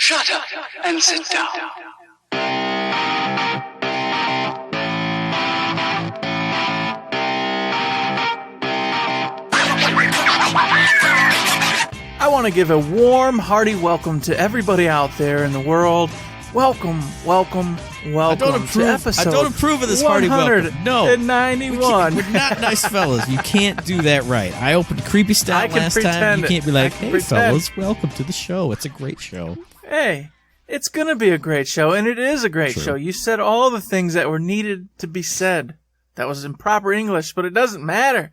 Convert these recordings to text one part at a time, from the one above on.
Shut up and sit down. I want to give a warm, hearty welcome to everybody out there in the world. Welcome to episode I don't approve of this hearty welcome. No. 191. We're not nice fellas. You can't do that right. I opened Creepy Stout last time. You can't be like, hey, fellas, welcome to the show. It's a great show. Hey, it's going to be a great show, and it is a great show. You said all the things that were needed to be said. That was in proper English, but it doesn't matter.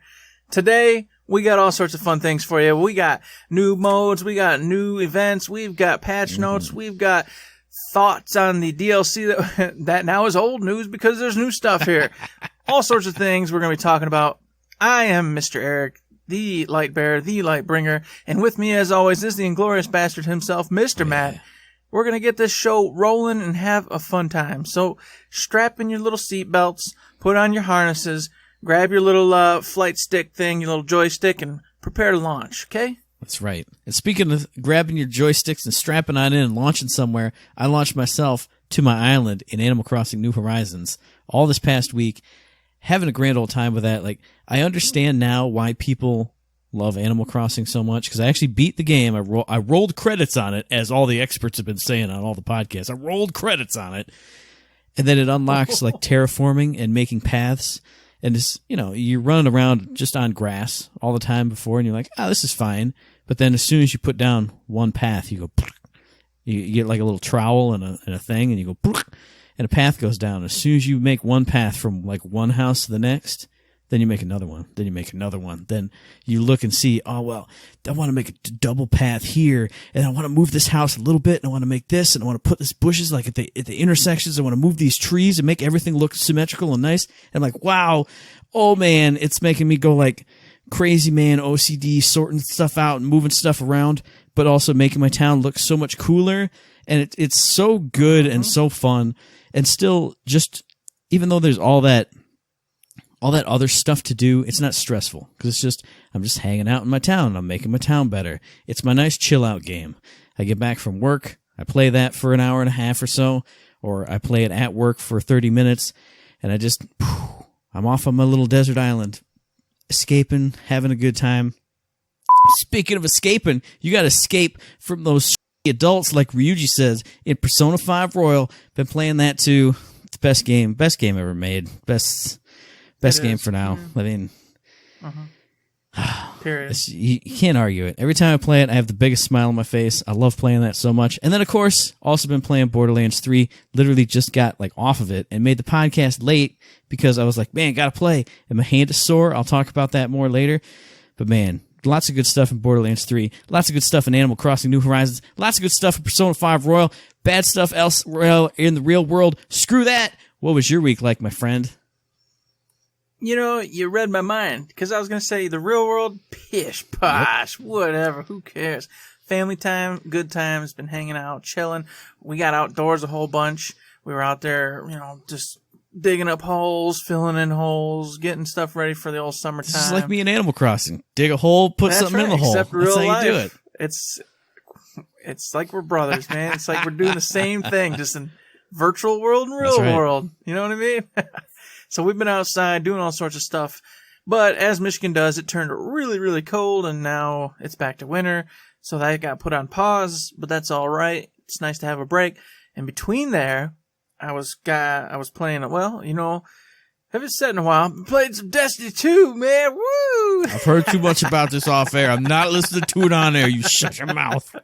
Today, we got all sorts of fun things for you. We got new modes. We got new events. We've got patch notes. We've got thoughts on the DLC that now is old news because there's new stuff here. All sorts of things we're going to be talking about. I am Mr. Eric, the light bearer, the light bringer, and with me, as always, is the inglorious bastard himself, Mr. Matt. We're going to get this show rolling and have a fun time. So strap in your little seatbelts, put on your harnesses, grab your little flight stick thing, your little joystick, and prepare to launch, okay? That's right. And speaking of grabbing your joysticks and strapping on in and launching somewhere, I launched myself to my island in Animal Crossing New Horizons all this past week, having a grand old time with that. Like, I understand now why people love Animal Crossing so much, because I actually beat the game. I rolled credits on it, as all the experts have been saying on all the podcasts. I rolled credits on it, and then it unlocks like terraforming and making paths. And it's, you know, you're running around just on grass all the time before, and you're like, oh, this is fine. But then as soon as you put down one path, you go, you get like a little trowel and a thing, and you go, and a path goes down. As soon as you make one path from like one house to the next, then you make another one. Then you make another one. Then you look and see, oh, well, I want to make a double path here, and I want to move this house a little bit, and I want to make this, and I want to put this bushes like at the intersections. I want to move these trees and make everything look symmetrical and nice. And I'm like, wow, oh man, it's making me go like crazy man OCD, sorting stuff out and moving stuff around, but also making my town look so much cooler. And it's so good and so fun. And still, just even though there's all that other stuff to do, it's not stressful, because it's just, I'm just hanging out in my town and I'm making my town better. It's my nice chill out game. I get back from work, I play that for an hour and a half or so, or I play it at work for 30 minutes, and I'm off on my little desert island, escaping, having a good time. Speaking of escaping, you got to escape from those adults, like Ryuji says in Persona 5 Royal. Been playing that too. It's the best game ever made. Best game for now. I mean, period. You can't argue it. Every time I play it, I have the biggest smile on my face. I love playing that so much. And then, of course, also been playing Borderlands 3. Literally just got like off of it and made the podcast late because I was like, man, gotta play. And my hand is sore. I'll talk about that more later. But man, lots of good stuff in Borderlands 3. Lots of good stuff in Animal Crossing New Horizons. Lots of good stuff in Persona 5 Royal. Bad stuff elsewhere in the real world. Screw that. What was your week like, my friend? You know, you read my mind, because I was going to say the real world, pish, posh, whatever, who cares? Family time, good times, been hanging out, chilling. We got outdoors a whole bunch. We were out there, you know, just digging up holes, filling in holes, getting stuff ready for the old summertime. This is like me in Animal Crossing. Dig a hole, put something in the hole. Except real That's how life. you do it. It's like we're brothers, man. It's like we're doing the same thing, just in virtual world and real world. You know what I mean? So we've been outside doing all sorts of stuff. But as Michigan does, it turned really, really cold, and now it's back to winter. So that got put on pause, but that's all right. It's nice to have a break. And between there, I was playing, well, you know, haven't said in a while, played some Destiny 2, man. Woo! I've heard too much about this off air. I'm not listening to it on air. You shut your mouth.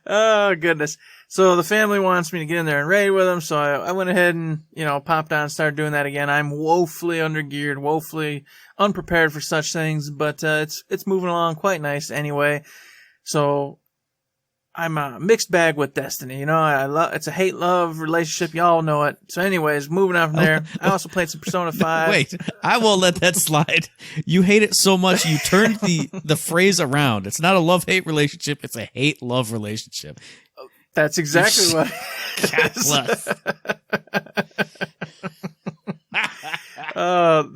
Oh, goodness. So the family wants me to get in there and raid with them, so I went ahead and, you know, popped on and started doing that again. I'm woefully undergeared, woefully unprepared for such things, but it's moving along quite nice anyway. So I'm a mixed bag with Destiny, you know. It's a hate-love relationship, y'all know it. So anyways, moving on from there, I also played some Persona 5. Wait, I won't let that slide. You hate it so much, you turned the phrase around. It's not a love-hate relationship, it's a hate-love relationship. That's exactly what it is.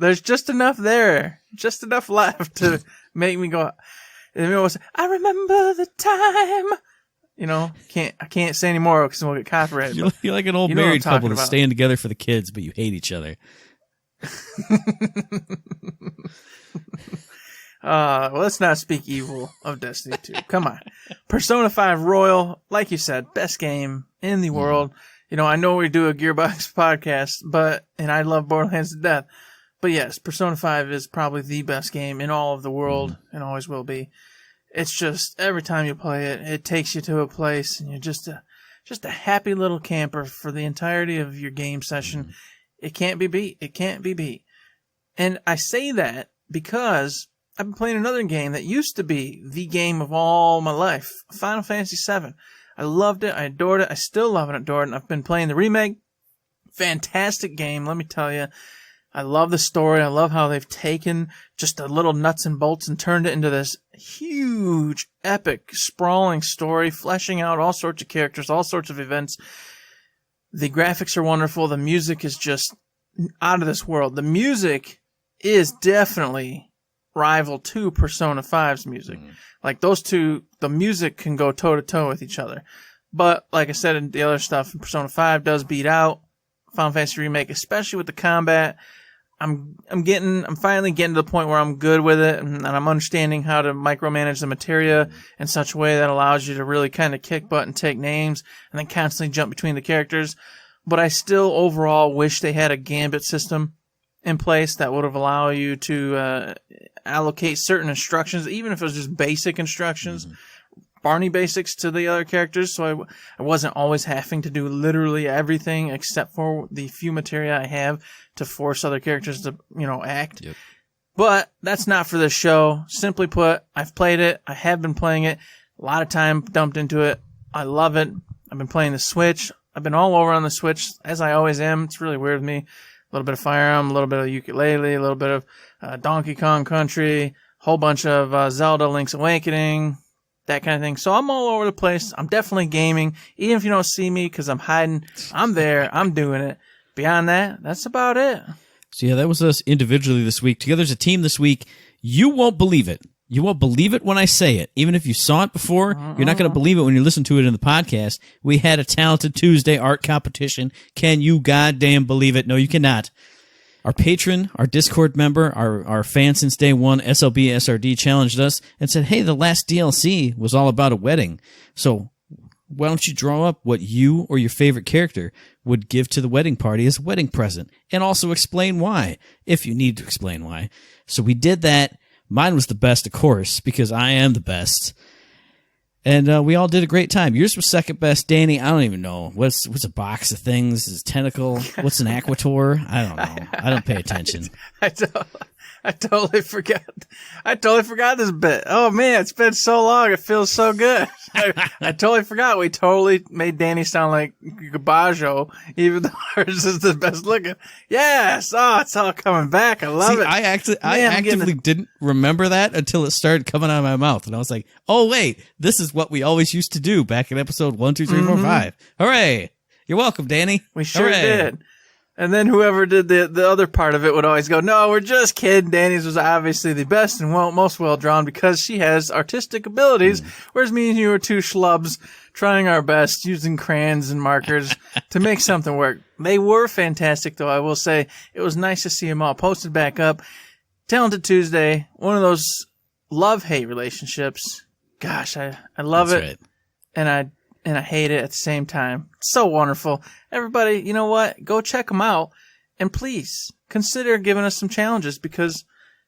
There's just enough there. Just enough left to make me go, I remember the time I can't say anymore because we'll get copyrighted. You're like an old married couple that's staying together for the kids, but you hate each other. Let's not speak evil of Destiny 2. Come on. Persona 5 Royal, like you said, best game in the world. I know we do a Gearbox podcast, and I love Borderlands to death. But yes, Persona 5 is probably the best game in all of the world and always will be. It's just, every time you play it, it takes you to a place and you're just a happy little camper for the entirety of your game session. It can't be beat. It can't be beat. And I say that because I've been playing another game that used to be the game of all my life, Final Fantasy VII. I loved it. I adored it. I still love it and adore it. And I've been playing the remake. Fantastic game, let me tell you. I love the story. I love how they've taken just the little nuts and bolts and turned it into this huge, epic, sprawling story, fleshing out all sorts of characters, all sorts of events. The graphics are wonderful. The music is just out of this world. The music is definitely rival to Persona 5's music. Like those two, the music can go toe to toe with each other. But like I said, in the other stuff, Persona 5 does beat out Final Fantasy Remake, especially with the combat. I'm finally getting to the point where I'm good with it, and I'm understanding how to micromanage the materia in such a way that allows you to really kind of kick butt and take names, and then constantly jump between the characters. But I still overall wish they had a gambit system in place that would have allowed you to allocate certain instructions, even if it was just basic instructions, Barney basics to the other characters, so I wasn't always having to do literally everything except for the few materia I have to force other characters to, act. Yep. But that's not for this show. Simply put, I've played it. I have been playing it. A lot of time dumped into it. I love it. I've been playing the Switch. I've been all over on the Switch, as I always am. It's really weird with me. A little bit of Fire Emblem, a little bit of ukulele, a little bit of Donkey Kong Country, whole bunch of Zelda Link's Awakening, that kind of thing. So I'm all over the place. I'm definitely gaming. Even if you don't see me because I'm hiding, I'm there. I'm doing it. Beyond that, that's about it. So yeah, that was us individually this week. Together as a team this week. You won't believe it. You won't believe it when I say it. Even if you saw it before, you're not going to believe it when you listen to it in the podcast. We had a Talented Tuesday art competition. Can you goddamn believe it? No, you cannot. Our patron, our Discord member, our fan since day one, SLB SRD, challenged us and said, hey, the last DLC was all about a wedding. So why don't you draw up what you or your favorite character would give to the wedding party as a wedding present? And also explain why, if you need to explain why. So we did that. Mine was the best, of course, because I am the best. And we all did a great time. Yours was second best, Danny. I don't even know. What's a box of things? Is it tentacle? What's an Aquator? I don't know. I don't pay attention. I totally forgot. I totally forgot this bit. Oh man, it's been so long. It feels so good. I totally forgot. We totally made Danny sound like Gabajo, even though ours is the best looking. Yes. Oh, it's all coming back. I love it. I actively didn't remember that until it started coming out of my mouth. And I was like, oh wait, this is what we always used to do back in episode 1, 2, 3, 4, 5. Hooray. You're welcome, Danny. We sure Hooray. did. And then whoever did the other part of it would always go, no, we're just kidding. Danny's was obviously the best and most well-drawn because she has artistic abilities, whereas me and you are two schlubs trying our best using crayons and markers to make something work. They were fantastic, though, I will say. It was nice to see them all posted back up. Talented Tuesday, one of those love-hate relationships. Gosh, I love That's it. right. And I hate it at the same time. It's so wonderful. Everybody, you know what? Go check them out. And please, consider giving us some challenges because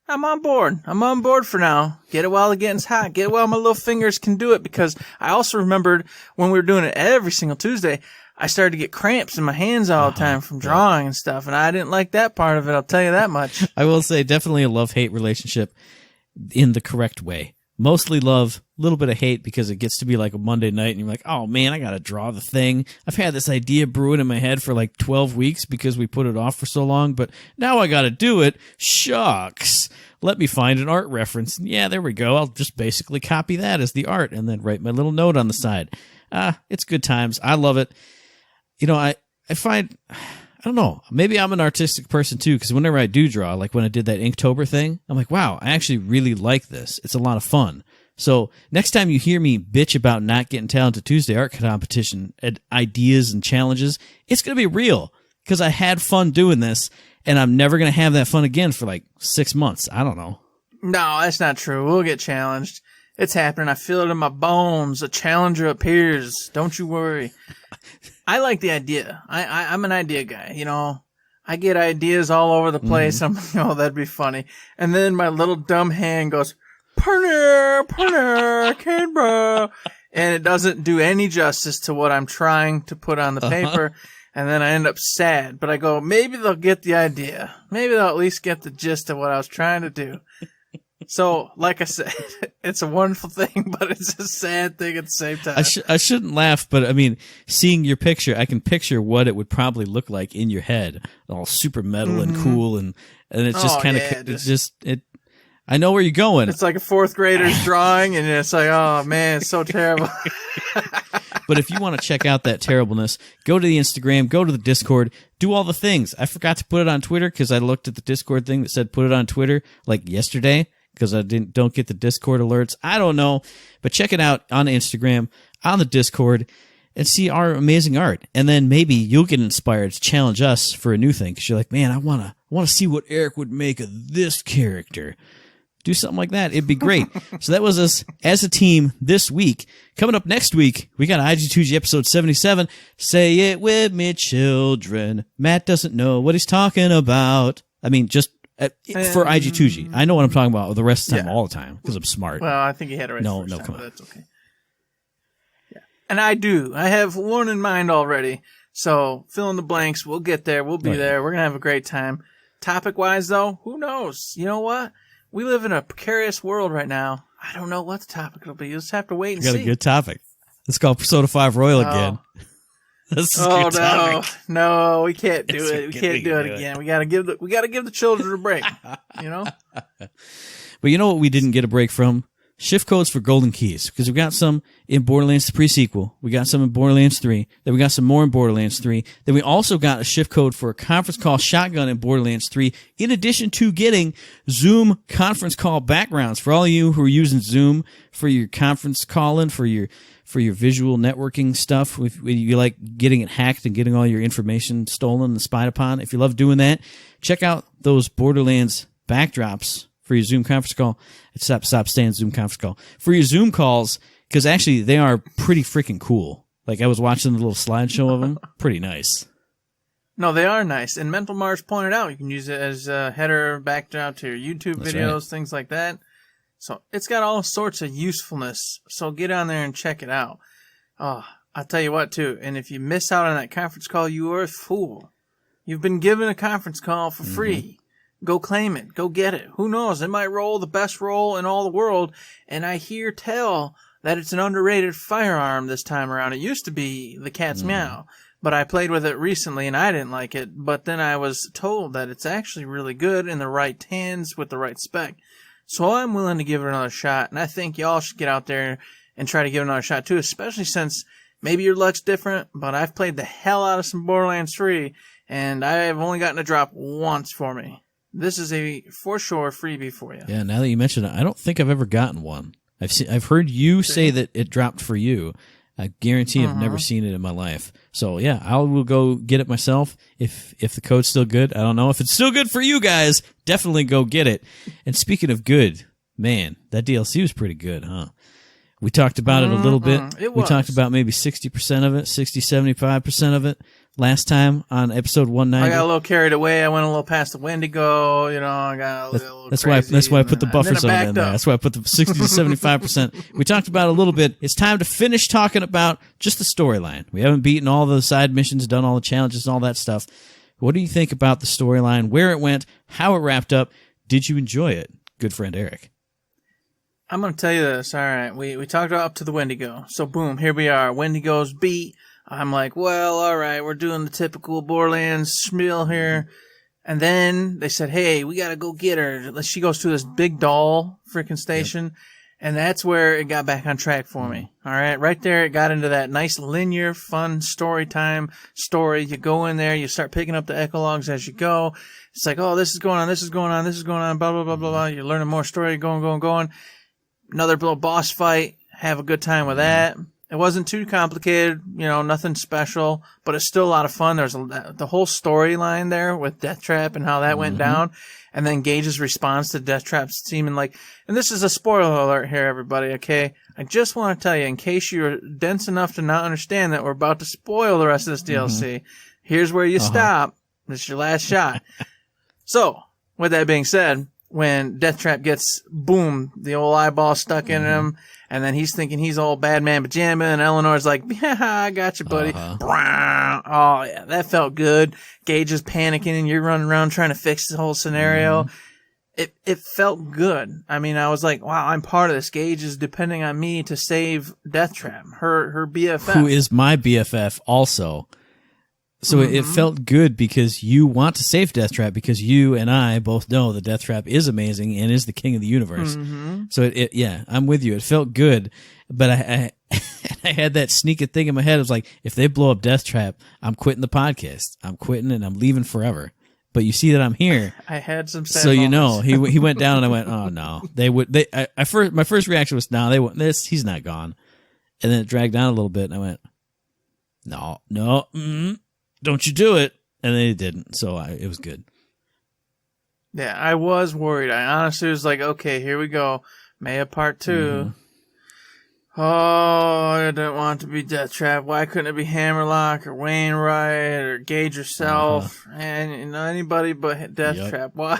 I'm on board. I'm on board for now. Get it while the getting's hot. Get it while my little fingers can do it because I also remembered when we were doing it every single Tuesday, I started to get cramps in my hands all the time from drawing and stuff. And I didn't like that part of it. I'll tell you that much. I will say definitely a love-hate relationship in the correct way. Mostly love, a little bit of hate because it gets to be like a Monday night and you're like, oh man, I got to draw the thing. I've had this idea brewing in my head for like 12 weeks because we put it off for so long, but now I got to do it. Shucks. Let me find an art reference. Yeah, there we go. I'll just basically copy that as the art and then write my little note on the side. It's good times. I love it. You know, I find, I don't know, maybe I'm an artistic person too, because whenever I do draw, like when I did that Inktober thing, I'm like, wow, I actually really like this. It's a lot of fun. So next time you hear me bitch about not getting Talented Tuesday art competition ideas and challenges, it's going to be real because I had fun doing this, and I'm never going to have that fun again for like 6 months. I don't know. No, that's not true. We'll get challenged. It's happening. I feel it in my bones. A challenger appears. Don't you worry. I like the idea. I'm an idea guy, you know. I get ideas all over the place. I'm like, oh, that'd be funny. And then my little dumb hand goes, partner, Canberra. And it doesn't do any justice to what I'm trying to put on the paper. And then I end up sad. But I go, maybe they'll get the idea. Maybe they'll at least get the gist of what I was trying to do. So, like I said, it's a wonderful thing, but it's a sad thing at the same time. I shouldn't laugh, but I mean, seeing your picture, I can picture what it would probably look like in your head, all super metal and cool, and it's just kind of I know where you're going. It's like a fourth grader's drawing, and it's like, oh man, it's so terrible. But if you want to check out that terribleness, go to the Instagram, go to the Discord, do all the things. I forgot to put it on Twitter because I looked at the Discord thing that said put it on Twitter like yesterday. Because I don't get the Discord alerts. I don't know. But check it out on Instagram, on the Discord, and see our amazing art. And then maybe you'll get inspired to challenge us for a new thing. Because you're like, man, I want to see what Eric would make of this character. Do something like that. It'd be great. So that was us as a team this week. Coming up next week, we got IG2G episode 77. Say it with me, children. Matt doesn't know what he's talking about. I mean, just... for IG2G. I know what I'm talking about the rest of the time, all the time, because I'm smart. Well, I think you had it right No, the first time, come on. That's okay. Yeah. And I do. I have one in mind already. So fill in the blanks. We'll get there. We'll be there. We're going to have a great time. Topic-wise, though, who knows? You know what? We live in a precarious world right now. I don't know what the topic will be. You'll just have to wait and see. Got a good topic. Let's call Persona 5 Royal again. No, we can't do it. We can't do it again. We gotta give the children a break. You know. But you know what we didn't get a break from? Shift codes for golden keys, because we got some in Borderlands the pre-sequel. We got some in Borderlands 3. Then we got some more in Borderlands 3. Then we also got a shift code for a conference call shotgun in Borderlands 3, in addition to getting Zoom conference call backgrounds. For all of you who are using Zoom for your conference calling, for your visual networking stuff, if you like getting it hacked and getting all your information stolen and spied upon, if you love doing that, check out those Borderlands backdrops for your Zoom conference call. Stop saying Zoom conference call. For your Zoom calls, because actually they are pretty freaking cool. Like I was watching the little slideshow of them. Pretty nice. No, they are nice. And Mental Mars pointed out you can use it as a header backdrop to your YouTube videos, things like that. So it's got all sorts of usefulness. So get on there and check it out. Oh, I'll tell you what, too. And if you miss out on that conference call, you are a fool. You've been given a conference call for free. Go claim it. Go get it. Who knows? It might roll the best roll in all the world. And I hear tell that it's an underrated firearm this time around. It used to be the cat's meow. But I played with it recently and I didn't like it. But then I was told that it's actually really good in the right hands with the right spec. So I'm willing to give it another shot, and I think y'all should get out there and try to give it another shot too, especially since maybe your luck's different, but I've played the hell out of some Borderlands 3, and I have only gotten a drop once for me. This is a, for sure, freebie for you. Yeah, now that you mention it, I don't think I've ever gotten one. I've heard you say that it dropped for you. I guarantee I've never seen it in my life. So yeah, I will go get it myself. If the code's still good, I don't know. If it's still good for you guys, definitely go get it. And speaking of good, man, that DLC was pretty good, huh? We talked about it a little bit. We talked about maybe 60% of it, 60, 75% of it last time on episode 190. I got a little carried away. I went a little past the Wendigo, you know, I got a little That's crazy, why I put the buffer zone in there. up. That's why I put the 60 to 75%. We talked about it a little bit. It's time to finish talking about just the storyline. We haven't beaten all the side missions, done all the challenges and all that stuff. What do you think about the storyline, where it went, how it wrapped up? Did you enjoy it? Good friend Eric. I'm going to tell you this. All right. We talked about up to the Wendigo. So, boom, here we are. Wendigo's beat. I'm like, well, all right, we're doing the typical Borderlands spiel here. And then they said, hey, we got to go get her. She goes to this big doll freaking station. Yep. And that's where it got back on track for me. All right. Right there, it got into that nice linear, fun story time story. You go in there, you start picking up the echologs as you go. It's like, oh, this is going on, this is going on, this is going on, blah, blah, blah, blah, blah. You're learning more story, going. Another little boss fight. Have a good time with that. It wasn't too complicated, nothing special, but it's still a lot of fun. There's the whole storyline there with Deathtrap and how that went down, and then Gage's response to Deathtrap seeming like, and this is a spoiler alert here, everybody, okay? I just want to tell you, in case you're dense enough to not understand that we're about to spoil the rest of this DLC, here's where you stop. This is your last shot. So, with that being said, when Deathtrap gets, boom, the old eyeball stuck in him, and then he's thinking he's old bad man pajama, and Eleanor's like, yeah, I got you, buddy. Oh, yeah, that felt good. Gage is panicking, and you're running around trying to fix the whole scenario. It felt good. I mean, I was like, wow, I'm part of this. Gage is depending on me to save Deathtrap, her BFF. Who is my BFF also. So it felt good because you want to save Deathtrap, because you and I both know that Deathtrap is amazing and is the king of the universe. So yeah, I'm with you. It felt good, but I had that sneaky thing in my head. It was like, if they blow up Deathtrap, I'm quitting the podcast. I'm quitting and I'm leaving forever. But you see that I'm here. I had some sad so moments. He went down and I went, oh no, my first reaction was, no, they wouldn't. He's not gone. And then it dragged down a little bit and I went, no. Don't you do it. And then it didn't. So it was good. Yeah, I was worried. I honestly was like, okay, here we go. Maya Part 2. Oh, I didn't want it to be Deathtrap. Why couldn't it be Hammerlock or Wainwright or Gage yourself? And anybody but Deathtrap. Why?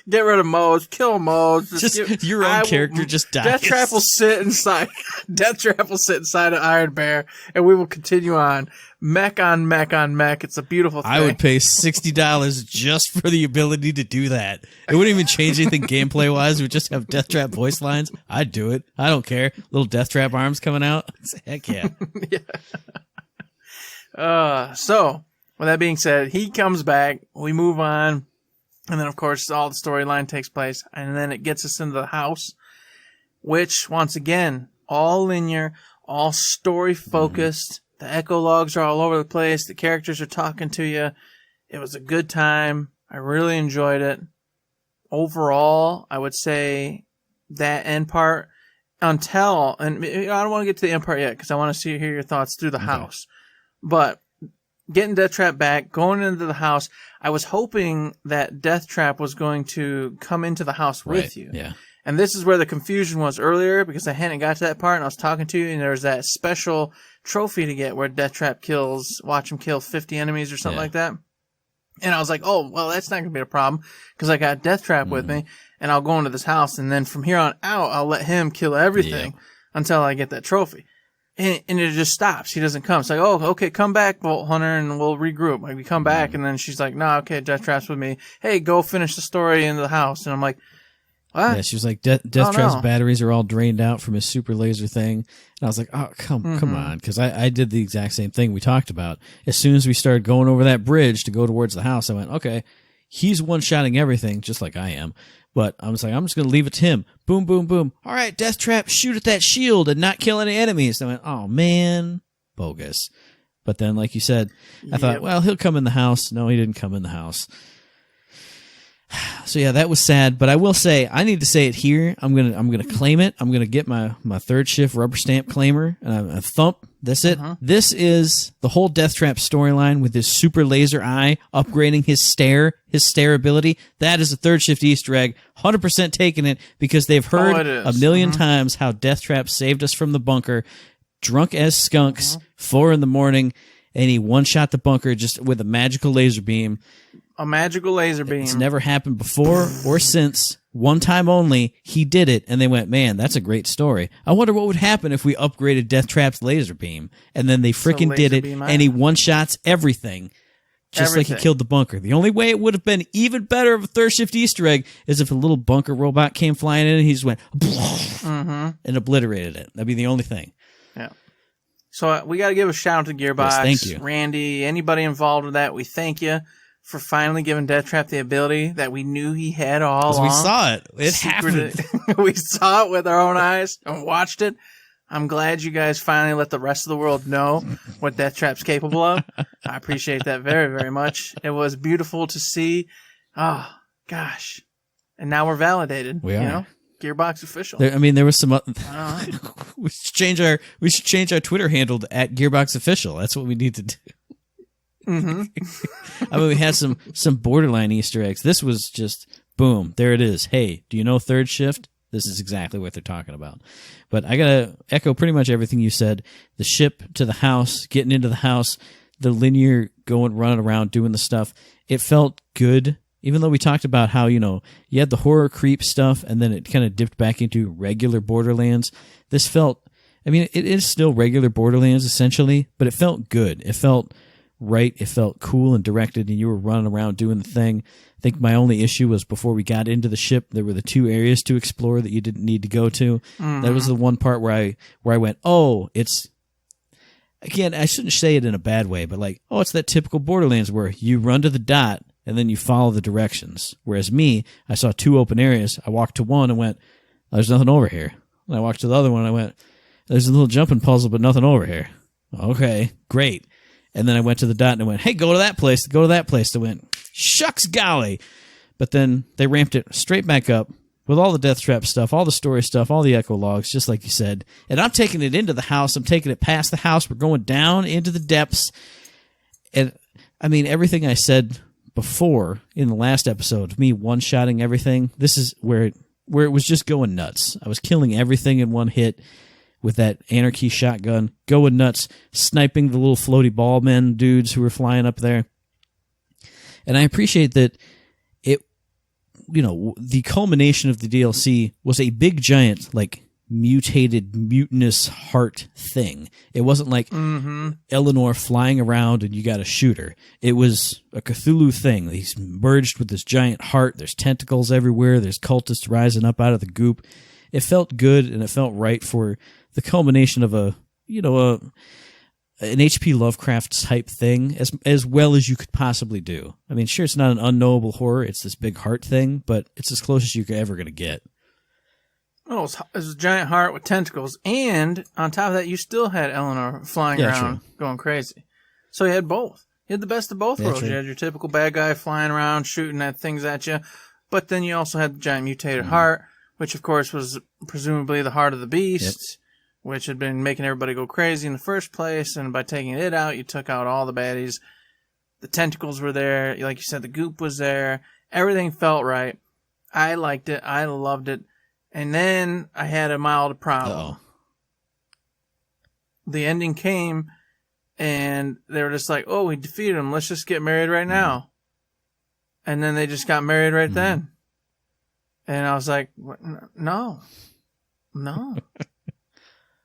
Get rid of Mose. Kill Mose. Just your own character just dies. Deathtrap will sit inside. Deathtrap will sit inside of Iron Bear, and we will continue on. Mech on mech on mech. It's a beautiful thing. I would pay $60 just for the ability to do that. It wouldn't even change anything gameplay wise. It would just have Deathtrap voice lines. I'd do it. I don't care. Little Deathtrap arms coming out. Heck yeah. So, with that being said, he comes back. We move on. And then, of course, all the storyline takes place. And then it gets us into the house, which, once again, all linear, all story-focused. The echo logs are all over the place. The characters are talking to you. It was a good time. I really enjoyed it. Overall, I would say that end part, until, and I don't want to get to the end part yet because I want to hear your thoughts through the house. But getting Deathtrap back, going into the house, I was hoping that Deathtrap was going to come into the house with you. Yeah. And this is where the confusion was earlier, because I hadn't got to that part and I was talking to you, and there was that special trophy to get where Deathtrap watch him kill 50 enemies or something like that. And I was like, oh, well, that's not going to be a problem because I got Deathtrap with me, and I'll go into this house, and then from here on out, I'll let him kill everything until I get that trophy. And it just stops. He doesn't come. It's like, oh, okay, come back, Bolt Hunter, and we'll regroup. Like, we come back, and then she's like, no, okay, Deathtrap's with me. Hey, go finish the story in the house. And I'm like, what? Yeah, she was like, Deathtrap's batteries are all drained out from his super laser thing. And I was like, oh, come on. Because I did the exact same thing we talked about. As soon as we started going over that bridge to go towards the house, I went, okay, he's one-shotting everything, just like I am. But I was like, I'm just going to leave it to him. Boom, boom, boom. All right, Deathtrap, shoot at that shield and not kill any enemies. And I went, oh, man, bogus. But then, like you said, I thought, well, he'll come in the house. No, he didn't come in the house. So yeah, that was sad. But I will say, I need to say it here. I'm gonna claim it. I'm gonna get my third shift rubber stamp claimer and I thump. That's it. This is the whole Deathtrap storyline with his super laser eye upgrading his stare ability. That is a third shift Easter egg. 100% taking it because they've heard a million times how Deathtrap saved us from the bunker, drunk as skunks, 4 a.m, and he one-shot the bunker just with a magical laser beam. A magical laser beam. It's never happened before or since. One time only, he did it, and they went, man, that's a great story. I wonder what would happen if we upgraded Deathtrap's laser beam. And then they freaking did it, and he one-shots everything, just like he killed the bunker. The only way it would have been even better of a third shift Easter egg is if a little bunker robot came flying in, and he just went, and obliterated it. That'd be the only thing. Yeah. So we got to give a shout out to Gearbox. Yes, thank you. Randy, anybody involved with that, we thank you for finally giving Deathtrap the ability that we knew he had all along. We saw it. It happened. We saw it with our own eyes and watched it. I'm glad you guys finally let the rest of the world know what Deathtrap's capable of. I appreciate that very, very much. It was beautiful to see. Oh, gosh. And now we're validated. We are. You know? Gearbox Official. There was some. We should change our Twitter handle to @Gearbox Official. That's what we need to do. Mm-hmm. I mean, we had some borderline Easter eggs. This was just boom. There it is. Hey, do you know Third Shift? This is exactly what they're talking about. But I gotta echo pretty much everything you said. The ship to the house, getting into the house, the linear running around doing the stuff. It felt good. Even though we talked about how, you had the horror creep stuff and then it kind of dipped back into regular Borderlands. This felt, it is still regular Borderlands essentially, but it felt good. It felt right. It felt cool and directed, and you were running around doing the thing. I think my only issue was before we got into the ship, there were the 2 areas to explore that you didn't need to go to. Mm-hmm. That was the one part where I went, oh, it's, again, I shouldn't say it in a bad way, but like, oh, it's that typical Borderlands where you run to the dot and then you follow the directions. Whereas me, I saw 2 open areas. I walked to one and went, there's nothing over here. And I walked to the other one and I went, there's a little jumping puzzle, but nothing over here. Okay, great. And then I went to the dot and I went, hey, go to that place. Go to that place. I went, shucks golly. But then they ramped it straight back up with all the death trap stuff, all the story stuff, all the echo logs, just like you said. And I'm taking it into the house. I'm taking it past the house. We're going down into the depths. And everything I said before in the last episode, me one-shotting everything, this is where it was just going nuts. I was killing everything in one hit with that Anarchy shotgun, going nuts, sniping the little floaty ball men dudes who were flying up there. And I appreciate that it, the culmination of the DLC was a big giant, like, mutated, mutinous heart thing. It wasn't like Eleanor flying around and you got a shooter. It was a Cthulhu thing. He's merged with this giant heart. There's tentacles everywhere. There's cultists rising up out of the goop. It felt good and it felt right for the culmination of an H.P. Lovecraft type thing as well as you could possibly do. Sure, it's not an unknowable horror. It's this big heart thing, but it's as close as you're ever going to get. Oh, it was a giant heart with tentacles, and on top of that, you still had Eleanor flying around, going crazy. So you had both. You had the best of both worlds. Right. You had your typical bad guy flying around, shooting at things at you, but then you also had the giant mutated heart, which, of course, was presumably the heart of the beast, which had been making everybody go crazy in the first place, and by taking it out, you took out all the baddies. The tentacles were there. Like you said, the goop was there. Everything felt right. I liked it. I loved it. And then I had a mild problem. Uh-oh. The ending came, and they were just like, oh, we defeated him. Let's just get married right now. And then they just got married right then. And I was like, no. No,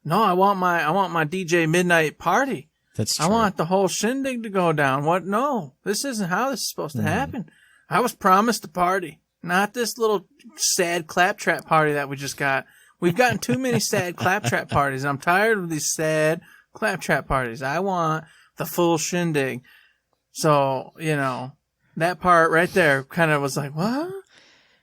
I want my DJ Midnight Party. That's true. I want the whole shindig to go down. What? No, this isn't how this is supposed to happen. I was promised a party. Not this little sad claptrap party that we just got. We've gotten too many sad claptrap parties. I'm tired of these sad claptrap parties. I want the full shindig. So, that part right there kind of was like, what?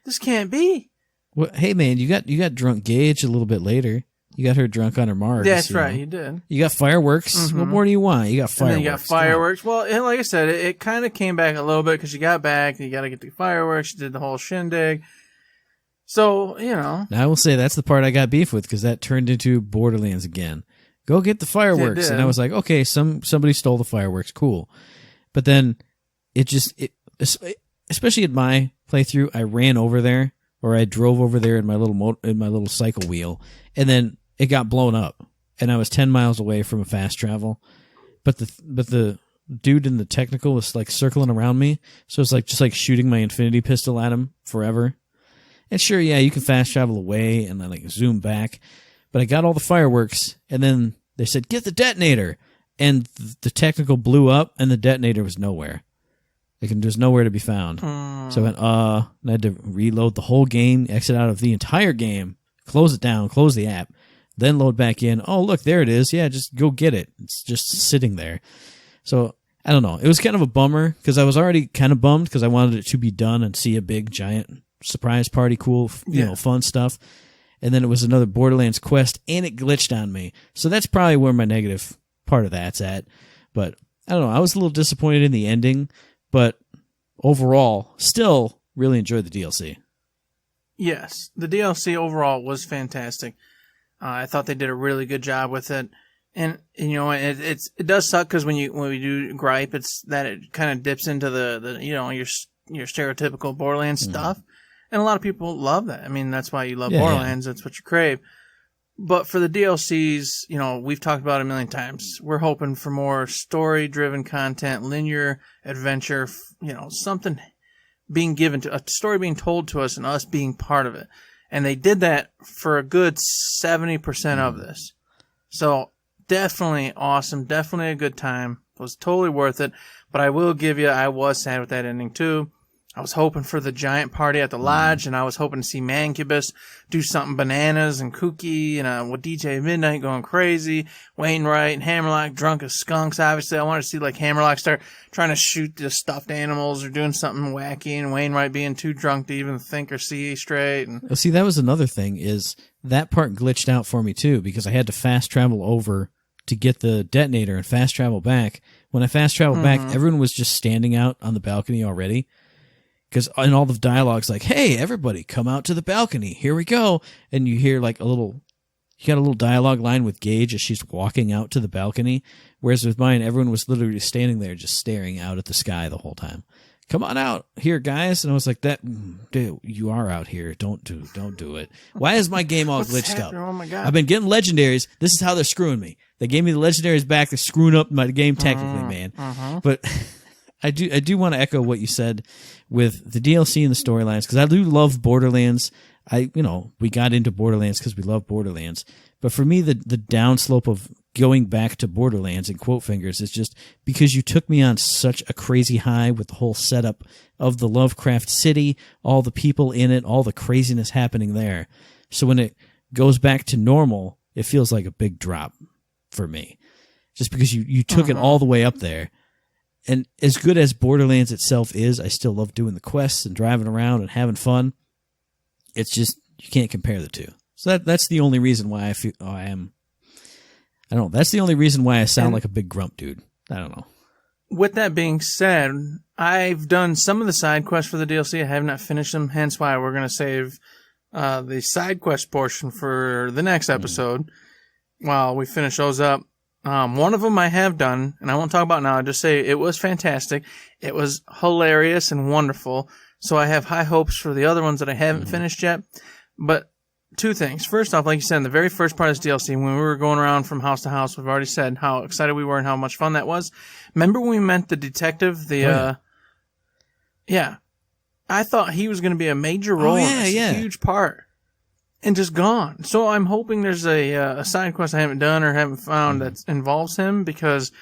This can't be. Well, hey, man, you got drunk Gage a little bit later. You got her drunk on her Margs. That's right, you did. You got fireworks. Mm-hmm. What more do you want? You got fireworks. And then you got fireworks. Well, and like I said, it kind of came back a little bit because you got back. You got to get the fireworks. You did the whole shindig. So, Now, I will say that's the part I got beef with because that turned into Borderlands again. Go get the fireworks. And I was like, okay, somebody stole the fireworks. Cool. But then especially at my playthrough, I ran over there or I drove over there in my little cycle wheel, and then it got blown up, and I was 10 miles away from a fast travel, but the dude in the technical was like circling around me, so it's like just like shooting my infinity pistol at him forever. And sure, yeah, you can fast travel away and then like zoom back, but I got all the fireworks, and then they said get the detonator, and the technical blew up, and the detonator was nowhere. There's nowhere to be found. So I went, and I had to reload the whole game, exit out of the entire game, close it down, close the app, then load back in. Oh, look, there it is. Yeah, just go get it. It's just sitting there. So, I don't know. It was kind of a bummer because I was already kind of bummed because I wanted it to be done and see a big, giant surprise party, cool, fun stuff. And then it was another Borderlands quest, and it glitched on me. So that's probably where my negative part of that's at. But, I don't know. I was a little disappointed in the ending, but overall, still really enjoyed the DLC. Yes, the DLC overall was fantastic. I thought they did a really good job with it. And you know, it does suck because when we do gripe, it's that it kind of dips into the you know, your stereotypical Borderlands stuff, and a lot of people love that. I mean, that's why you love Borderlands. That's what you crave. But for the DLCs, you know, we've talked about it a million times. We're hoping for more story-driven content, linear adventure. You know, something being given to a story being told to us, and us being part of it. And they did that for a good 70% of this. So. Definitely awesome. Definitely a good time. It was totally worth it. But I will give you, I was sad with that ending too. I was hoping for the giant party at the lodge, and I was hoping to see Mancubus do something bananas and kooky, and with DJ Midnight going crazy, Wainwright and Hammerlock drunk as skunks. Obviously, I wanted to see like Hammerlock start trying to shoot the stuffed animals or doing something wacky, and Wainwright being too drunk to even think or see straight. And see, that was another thing, is that part glitched out for me too, because I had to fast travel over to get the detonator and fast travel back. When I fast traveled back, everyone was just standing out on the balcony already. Because in all the dialogue's like, hey, everybody, come out to the balcony. Here we go. And you hear like you got a little dialogue line with Gage as she's walking out to the balcony. Whereas with mine, everyone was literally standing there just staring out at the sky the whole time. Come on out here, guys. And I was like, dude, you are out here. Don't do it. Why is my game all glitched up? Oh my God. I've been getting legendaries. This is how they're screwing me. They gave me the legendaries back. They're screwing up my game technically, man. But I do want to echo what you said with the DLC and the storylines, because I do love Borderlands. We got into Borderlands because we love Borderlands. But for me, the downslope of going back to Borderlands in quote fingers is just because you took me on such a crazy high with the whole setup of the Lovecraft City, all the people in it, all the craziness happening there. So when it goes back to normal, it feels like a big drop for me. Just because you took it all the way up there. And as good as Borderlands itself is, I still love doing the quests and driving around and having fun. It's just, you can't compare the two. So that's the only reason why that's the only reason why I sound like a big grump dude. I don't know. With that being said, I've done some of the side quests for the DLC. I have not finished them, hence why we're going to save the side quest portion for the next episode while we finish those up. One of them I have done, and I won't talk about it now. I'll just say it was fantastic. It was hilarious and wonderful. So I have high hopes for the other ones that I haven't finished yet. But two things. First off, like you said, in the very first part of this DLC, when we were going around from house to house, we've already said how excited we were and how much fun that was. Remember when we met the detective? Yeah. I thought he was going to be a major role in this, a huge part. And just gone. So I'm hoping there's a side quest I haven't done or haven't found that involves him, because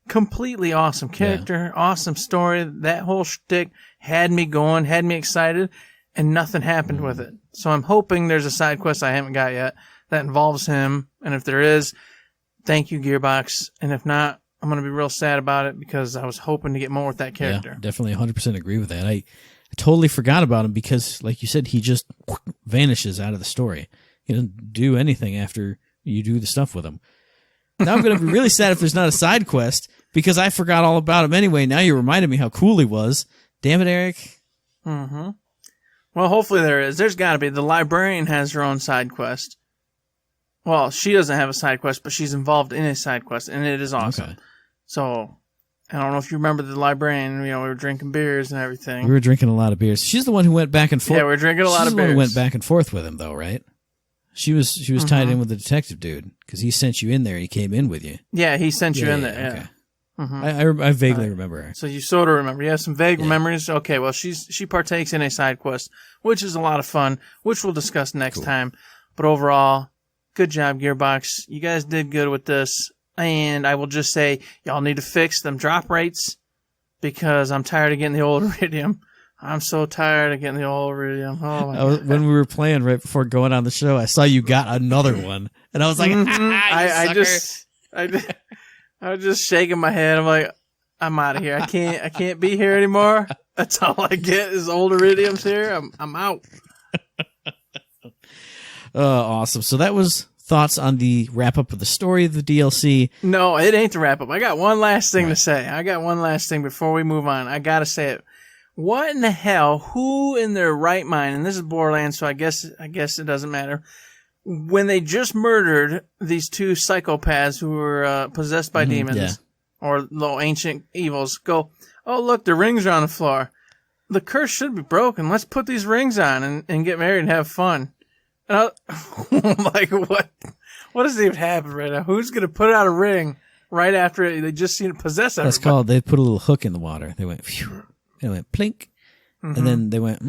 completely awesome character, awesome story. That whole shtick had me going, had me excited, and nothing happened with it. So I'm hoping there's a side quest I haven't got yet that involves him. And if there is, thank you, Gearbox. And if not, I'm going to be real sad about it, because I was hoping to get more with that character. Yeah, definitely 100% agree with that. I totally forgot about him because, like you said, he just vanishes out of the story. He doesn't do anything after you do the stuff with him. Now I'm going to be really sad if there's not a side quest, because I forgot all about him anyway. Now you reminded me how cool he was. Damn it, Eric. Mm-hmm. Well, hopefully there is. There's got to be. The librarian has her own side quest. Well, she doesn't have a side quest, but she's involved in a side quest, and it is awesome. Okay. So, I don't know if you remember the librarian. We were drinking beers and everything. We were drinking a lot of beers. She's the one who went back and forth. Yeah, we were drinking a lot of beers. She's the one who went back and forth with him, though, right? She was tied in with the detective dude, because he sent you in there. He came in with you. Yeah, he sent you in there. Yeah. Okay. I vaguely remember her. So you sort of remember. You have some vague memories. Okay, well, she partakes in a side quest, which is a lot of fun, which we'll discuss next time. But overall, good job, Gearbox. You guys did good with this. And I will just say, y'all need to fix them drop rates, because I'm tired of getting the old Iridium. I'm so tired of getting the old Iridium. Oh my God. When we were playing right before going on the show, I saw you got another one, and I was like, I was just shaking my head. I'm like, I'm out of here. I can't be here anymore. That's all I get is old Iridiums here. I'm out. Awesome. So that was thoughts on the wrap up of the story of the DLC. No, it ain't the wrap up. I got one last thing to say. I got one last thing before we move on. I gotta say it. What in the hell? Who in their right mind? And this is Borderlands, so I guess it doesn't matter. When they just murdered these two psychopaths who were possessed by demons or little ancient evils, go, oh look, the rings are on the floor. The curse should be broken. Let's put these rings on and get married and have fun. And like, what? What does even happen right now? Who's gonna put out a ring right after they just seen it possess everybody? That's called. They put a little hook in the water. They went, phew. They went plink, and then they went,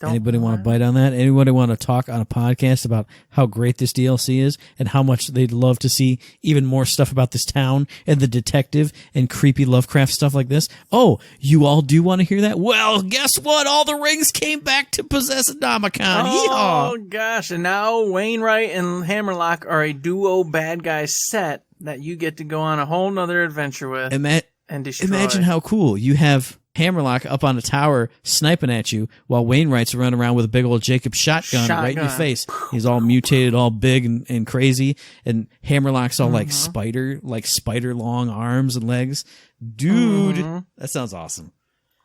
Anybody want to bite on that? Anybody want to talk on a podcast about how great this DLC is and how much they'd love to see even more stuff about this town and the detective and creepy Lovecraft stuff like this? Oh, you all do want to hear that? Well, guess what? All the rings came back to possess Adomicon. Oh, gosh. And now Wainwright and Hammerlock are a duo bad guy set that you get to go on a whole nother adventure with and destroy. Imagine how cool. You have Hammerlock up on a tower sniping at you while Wainwright's running around with a big old Jacob shotgun right in your face. He's all mutated, all big and crazy, and Hammerlock's all like spider long arms and legs. Dude, that sounds awesome.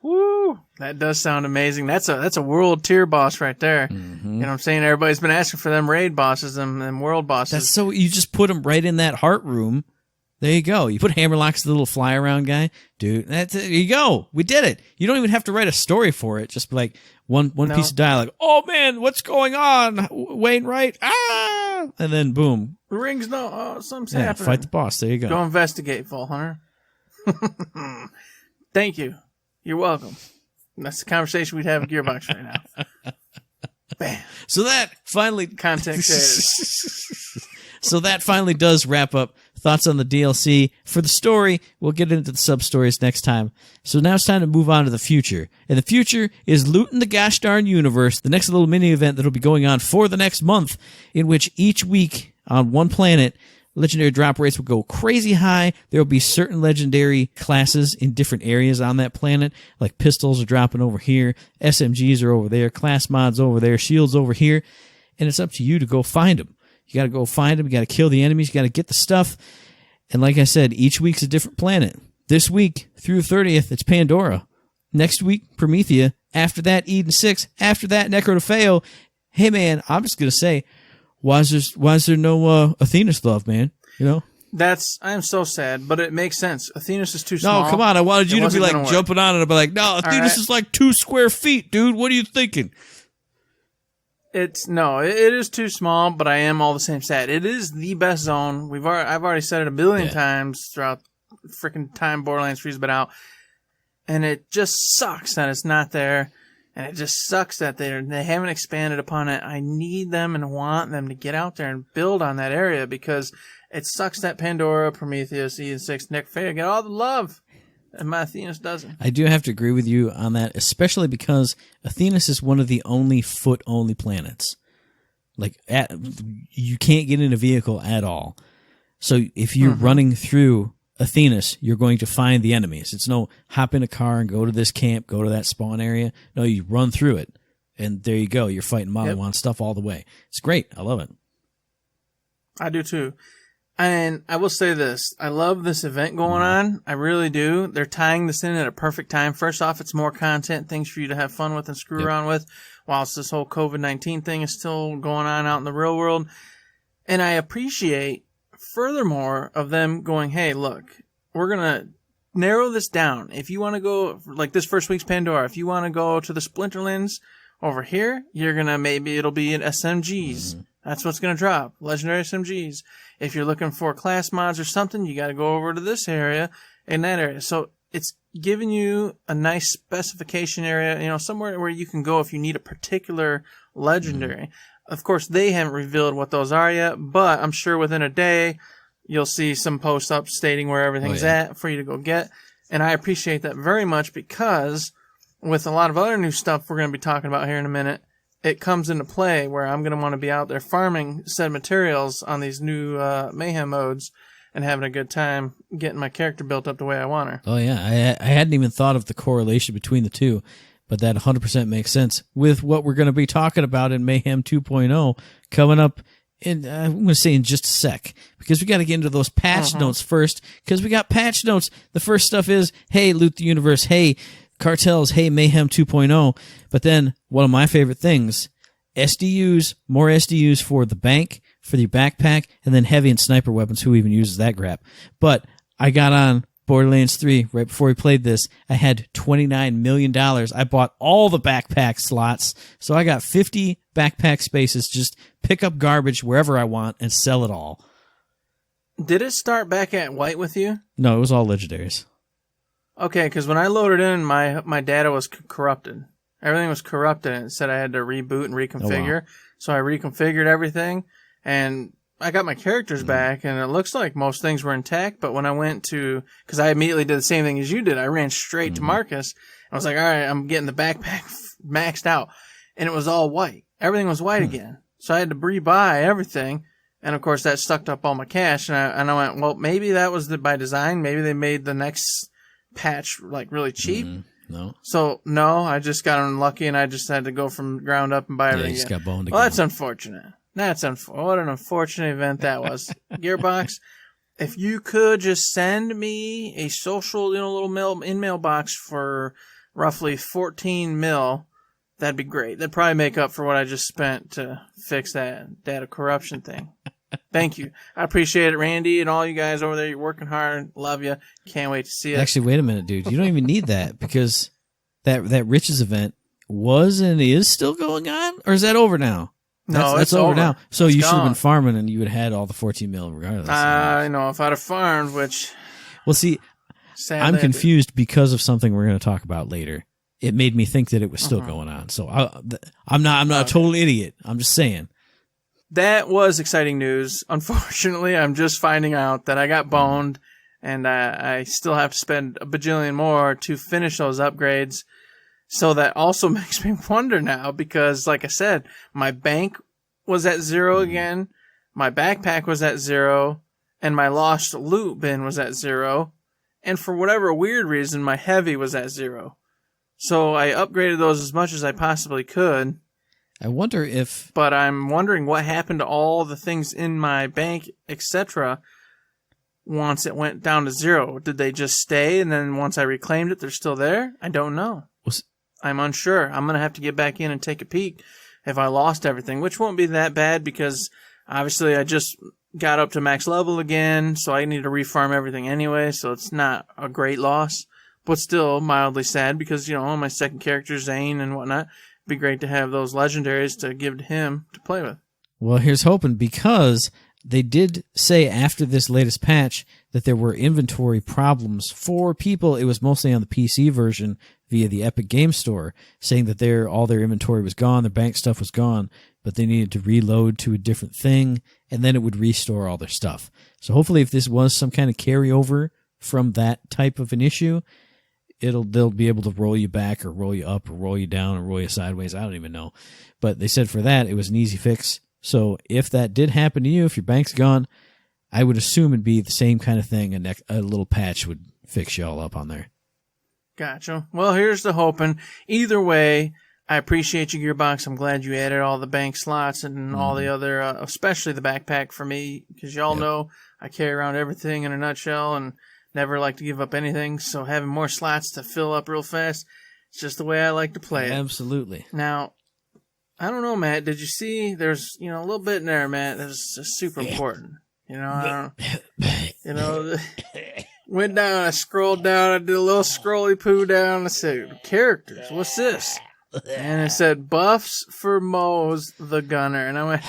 Woo! That does sound amazing. That's a world tier boss right there. You know what I'm saying? Everybody's been asking for them raid bosses, them world bosses. That's so you just put them right in that heart room. There you go. You put Hammerlock's little fly around guy, dude. There you go. We did it. You don't even have to write a story for it. Just like one piece of dialogue. Oh man, what's going on, Wainwright? Ah, and then boom. The rings something's happening. Fight the boss. There you go. Go investigate, Full Hunter. Thank you. You're welcome. That's the conversation we'd have with Gearbox right now. Bam. So that finally content creators. So that finally does wrap up thoughts on the DLC. For the story, we'll get into the sub-stories next time. So now it's time to move on to the future. And the future is Looting the Gosh Darn Universe, the next little mini-event that'll be going on for the next month, in which each week on one planet, legendary drop rates will go crazy high. There will be certain legendary classes in different areas on that planet, like pistols are dropping over here, SMGs are over there, class mods over there, shields over here, and it's up to you to go find them. You got to go find them. You got to kill the enemies. You got to get the stuff. And like I said, each week's a different planet. This week, through the 30th, it's Pandora. Next week, Promethea. After that, Eden 6. After that, Necrotofeo. Hey, man, I'm just going to say, why is there no Athena's love, man? You know? I am so sad, but it makes sense. Athena's is too small. No, come on. I wanted you to be like jumping on it and be like, no, Athena's is like 2 square feet, dude. What are you thinking? It is too small, but I am all the same sad. It is the best zone. I've already said it a billion times throughout freaking time Borderlands 3's been out, and it just sucks that it's not there, and it just sucks that they haven't expanded upon it. I need them and want them to get out there and build on that area because it sucks that Pandora, Prometheus, Eden 6, Necrotofeo get all the love. And my Athena's doesn't. I do have to agree with you on that, especially because Athena's is one of the only foot-only planets. Like, you can't get in a vehicle at all. So if you're running through Athena's, you're going to find the enemies. It's no hop in a car and go to this camp, go to that spawn area. No, you run through it, and there you go. You're fighting Maliwan stuff all the way. It's great. I love it. I do too. And I will say this. I love this event going on. I really do. They're tying this in at a perfect time. First off, it's more content, things for you to have fun with and screw around with, whilst this whole COVID-19 thing is still going on out in the real world. And I appreciate, furthermore, of them going, hey, look, we're going to narrow this down. If you want to go, like this first week's Pandora, if you want to go to the Splinterlands over here, you're going to, maybe it'll be in SMGs. That's what's going to drop. Legendary SMGs. If you're looking for class mods or something, you got to go over to this area and that area. So it's giving you a nice specification area, somewhere where you can go if you need a particular legendary. Of course, they haven't revealed what those are yet, but I'm sure within a day you'll see some posts up stating where everything's at for you to go get. And I appreciate that very much because with a lot of other new stuff we're going to be talking about here in a minute, it comes into play where I'm going to want to be out there farming said materials on these new Mayhem modes and having a good time getting my character built up the way I want her. Oh, yeah. I hadn't even thought of the correlation between the two, but that 100% makes sense with what we're going to be talking about in Mayhem 2.0 coming up in, I'm going to say in just a sec, because we got to get into those patch notes first, because we got patch notes. The first stuff is, hey, loot the universe. Hey, Cartel's Hey Mayhem 2.0. But then one of my favorite things, SDUs, more SDUs for the bank, for the backpack, and then heavy and sniper weapons. Who even uses that crap? But I got on Borderlands 3 right before we played this. I had $29 million. I bought all the backpack slots. So I got 50 backpack spaces. Just pick up garbage wherever I want and sell it all. Did it start back at white with you? No, it was all legendaries. Okay, because when I loaded in, my data was corrupted. Everything was corrupted, and it said I had to reboot and reconfigure. Oh, wow. So I reconfigured everything, and I got my characters back, and it looks like most things were intact. But when I went to, because I immediately did the same thing as you did, I ran straight to Marcus. I was like, all right, I'm getting the backpack maxed out, and it was all white. Everything was white again. So I had to rebuy everything. And of course, that sucked up all my cash. And I went, well, maybe that was by design. Maybe they made the next patch like really cheap. No. So no, I just got unlucky, and I just had to go from ground up and buy everything. You just got boned again. Well, that's unfortunate. What an unfortunate event that was. Gearbox, if you could just send me a social, little in-mail box for roughly 14 mil, that'd be great. That'd probably make up for what I just spent to fix that data corruption thing. Thank you. I appreciate it, Randy, and all you guys over there. You're working hard. Love you. Can't wait to see it. Actually, wait a minute, dude. You don't even need that because that Riches event was and is still going on? Or is that over now? No, that's it's over now. So it's you should have gone. been farming and you would have had all the 14 mil regardless. I know. If I'd have farmed, which... Well, see, sadly, I'm confused because of something we're going to talk about later. It made me think that it was still going on. So I'm not a total idiot. I'm just saying. That was exciting news. Unfortunately, I'm just finding out that I got boned, and I still have to spend a bajillion more to finish those upgrades. So that also makes me wonder now, because like I said, my bank was at 0 again, my backpack was at 0, and my lost loot bin was at 0, and for whatever weird reason, my heavy was at 0. So I upgraded those as much as I possibly could. I wonder if... But I'm wondering what happened to all the things in my bank, etc., once it went down to 0. Did they just stay, and then once I reclaimed it, they're still there? I don't know. I'm unsure. I'm going to have to get back in and take a peek if I lost everything, which won't be that bad because obviously I just got up to max level again, so I need to refarm everything anyway, so it's not a great loss, but still mildly sad because, my second character, Zane and whatnot, it'd be great to have those legendaries to give to him to play with. Well, here's hoping, because they did say after this latest patch that there were inventory problems for people. It was mostly on the PC version via the Epic Game Store, saying that all their inventory was gone, their bank stuff was gone, but they needed to reload to a different thing, and then it would restore all their stuff. So hopefully if this was some kind of carryover from that type of an issue, they'll be able to roll you back or roll you up or roll you down or roll you sideways. I don't even know. But they said for that, it was an easy fix. So if that did happen to you, if your bank's gone, I would assume it'd be the same kind of thing. A little patch would fix you all up on there. Gotcha. Well, here's the hoping. Either way, I appreciate you, Gearbox. I'm glad you added all the bank slots and all the other, especially the backpack for me, because y'all know I carry around everything in a nutshell and never like to give up anything. So having more slots to fill up real fast, it's just the way I like to play it. Absolutely. Now, I don't know, Matt. Did you see? There's, a little bit in there, Matt. That's just super important. Went down, I scrolled down, I did a little scrolly poo down. I said, characters, what's this? And it said, buffs for Moe's the Gunner. And I went,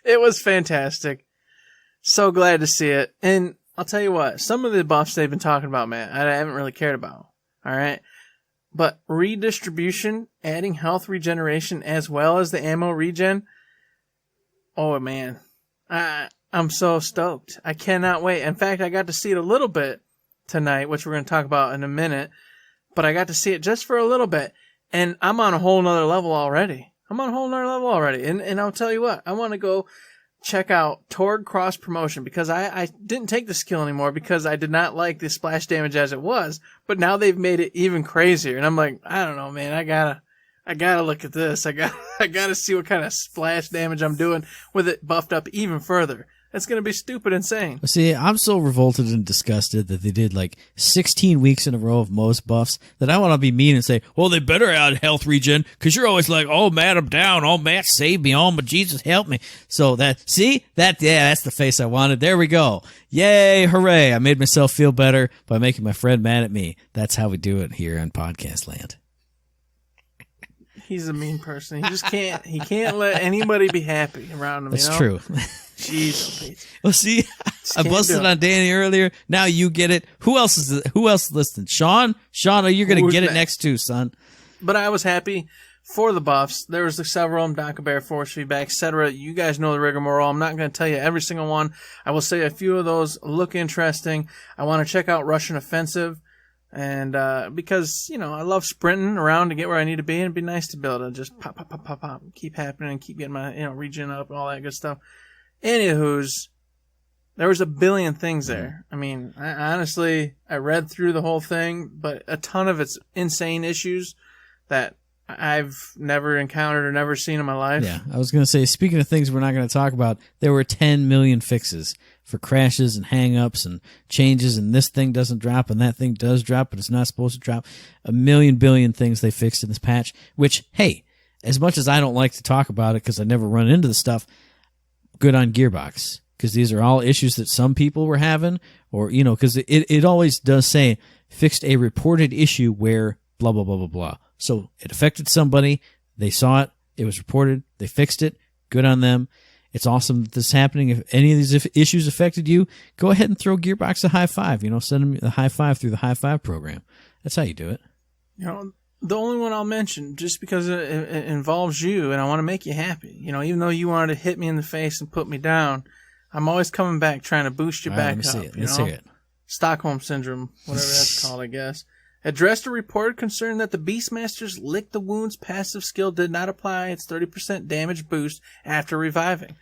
it was fantastic. So glad to see it. And I'll tell you what, some of the buffs they've been talking about, man, I haven't really cared about. All right. But redistribution, adding health regeneration as well as the ammo regen. Oh, man. I'm so stoked. I cannot wait. In fact, I got to see it a little bit tonight, which we're going to talk about in a minute. But I got to see it just for a little bit. And I'm on a whole nother level already. And I'll tell you what, I want to go check out Torg Cross Promotion because I didn't take the skill anymore because I did not like the splash damage as it was. But now they've made it even crazier. And I'm like, I don't know, man. I gotta look at this. I gotta see what kind of splash damage I'm doing with it buffed up even further. It's going to be stupid insane. See, I'm so revolted and disgusted that they did like 16 weeks in a row of most buffs that I want to be mean and say, well, they better add health regen because you're always like, oh, Matt, I'm down. Oh, Matt, save me. Oh, my Jesus, help me. So that's the face I wanted. There we go. Yay, hooray. I made myself feel better by making my friend mad at me. That's how we do it here in podcast land. He's a mean person. He just can't let anybody be happy around him. That's true. Jeez. Well, see, I busted on Danny earlier. Now you get it. Who else listening? Sean, are you going to get it next too, son? But I was happy for the buffs. There was several of them, Dr. Bear, force feedback, etc. You guys know the rigmarole. I'm not going to tell you every single one. I will say a few of those look interesting. I want to check out Russian Offensive. And because, I love sprinting around to get where I need to be, and it'd be nice to be able to just pop, keep happening and keep getting my, regen up and all that good stuff. Anywho's, there was a billion things there. I mean, I read through the whole thing, but a ton of it's insane issues that I've never encountered or never seen in my life. Yeah, I was going to say, speaking of things we're not going to talk about, there were 10 million fixes for crashes and hang-ups and changes, and this thing doesn't drop and that thing does drop, but it's not supposed to drop. A million billion things they fixed in this patch, which, hey, as much as I don't like to talk about it because I never run into the stuff, good on Gearbox, because these are all issues that some people were having, or, because it always does say, fixed a reported issue where blah, blah, blah, blah, blah. So it affected somebody, they saw it, it was reported, they fixed it, good on them. It's awesome that this is happening. If any of these issues affected you, go ahead and throw Gearbox a high five. Send them a high five through the high five program. That's how you do it. The only one I'll mention, just because it involves you and I want to make you happy. Even though you wanted to hit me in the face and put me down, I'm always coming back trying to boost you back up. Let's hear it. Stockholm Syndrome, whatever that's called, I guess. Addressed a reported concern that the Beastmaster's Lick the Wounds passive skill did not apply its 30% damage boost after reviving.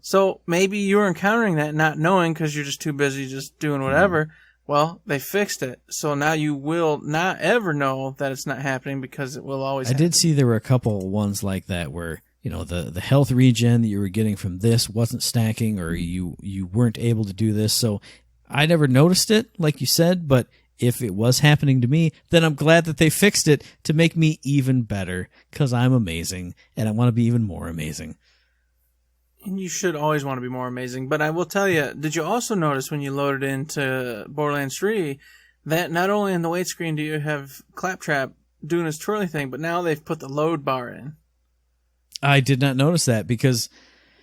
So maybe you were encountering that not knowing because you're just too busy just doing whatever. Well, they fixed it. So now you will not ever know that it's not happening because it will always happen. I did see there were a couple ones like that where, the health regen that you were getting from this wasn't stacking or you weren't able to do this. So I never noticed it, like you said, but if it was happening to me, then I'm glad that they fixed it to make me even better because I'm amazing and I want to be even more amazing. And you should always want to be more amazing. But I will tell you, did you also notice when you loaded into Borderlands 3 that not only in the wait screen do you have Claptrap doing his twirly thing, but now they've put the load bar in? I did not notice that because,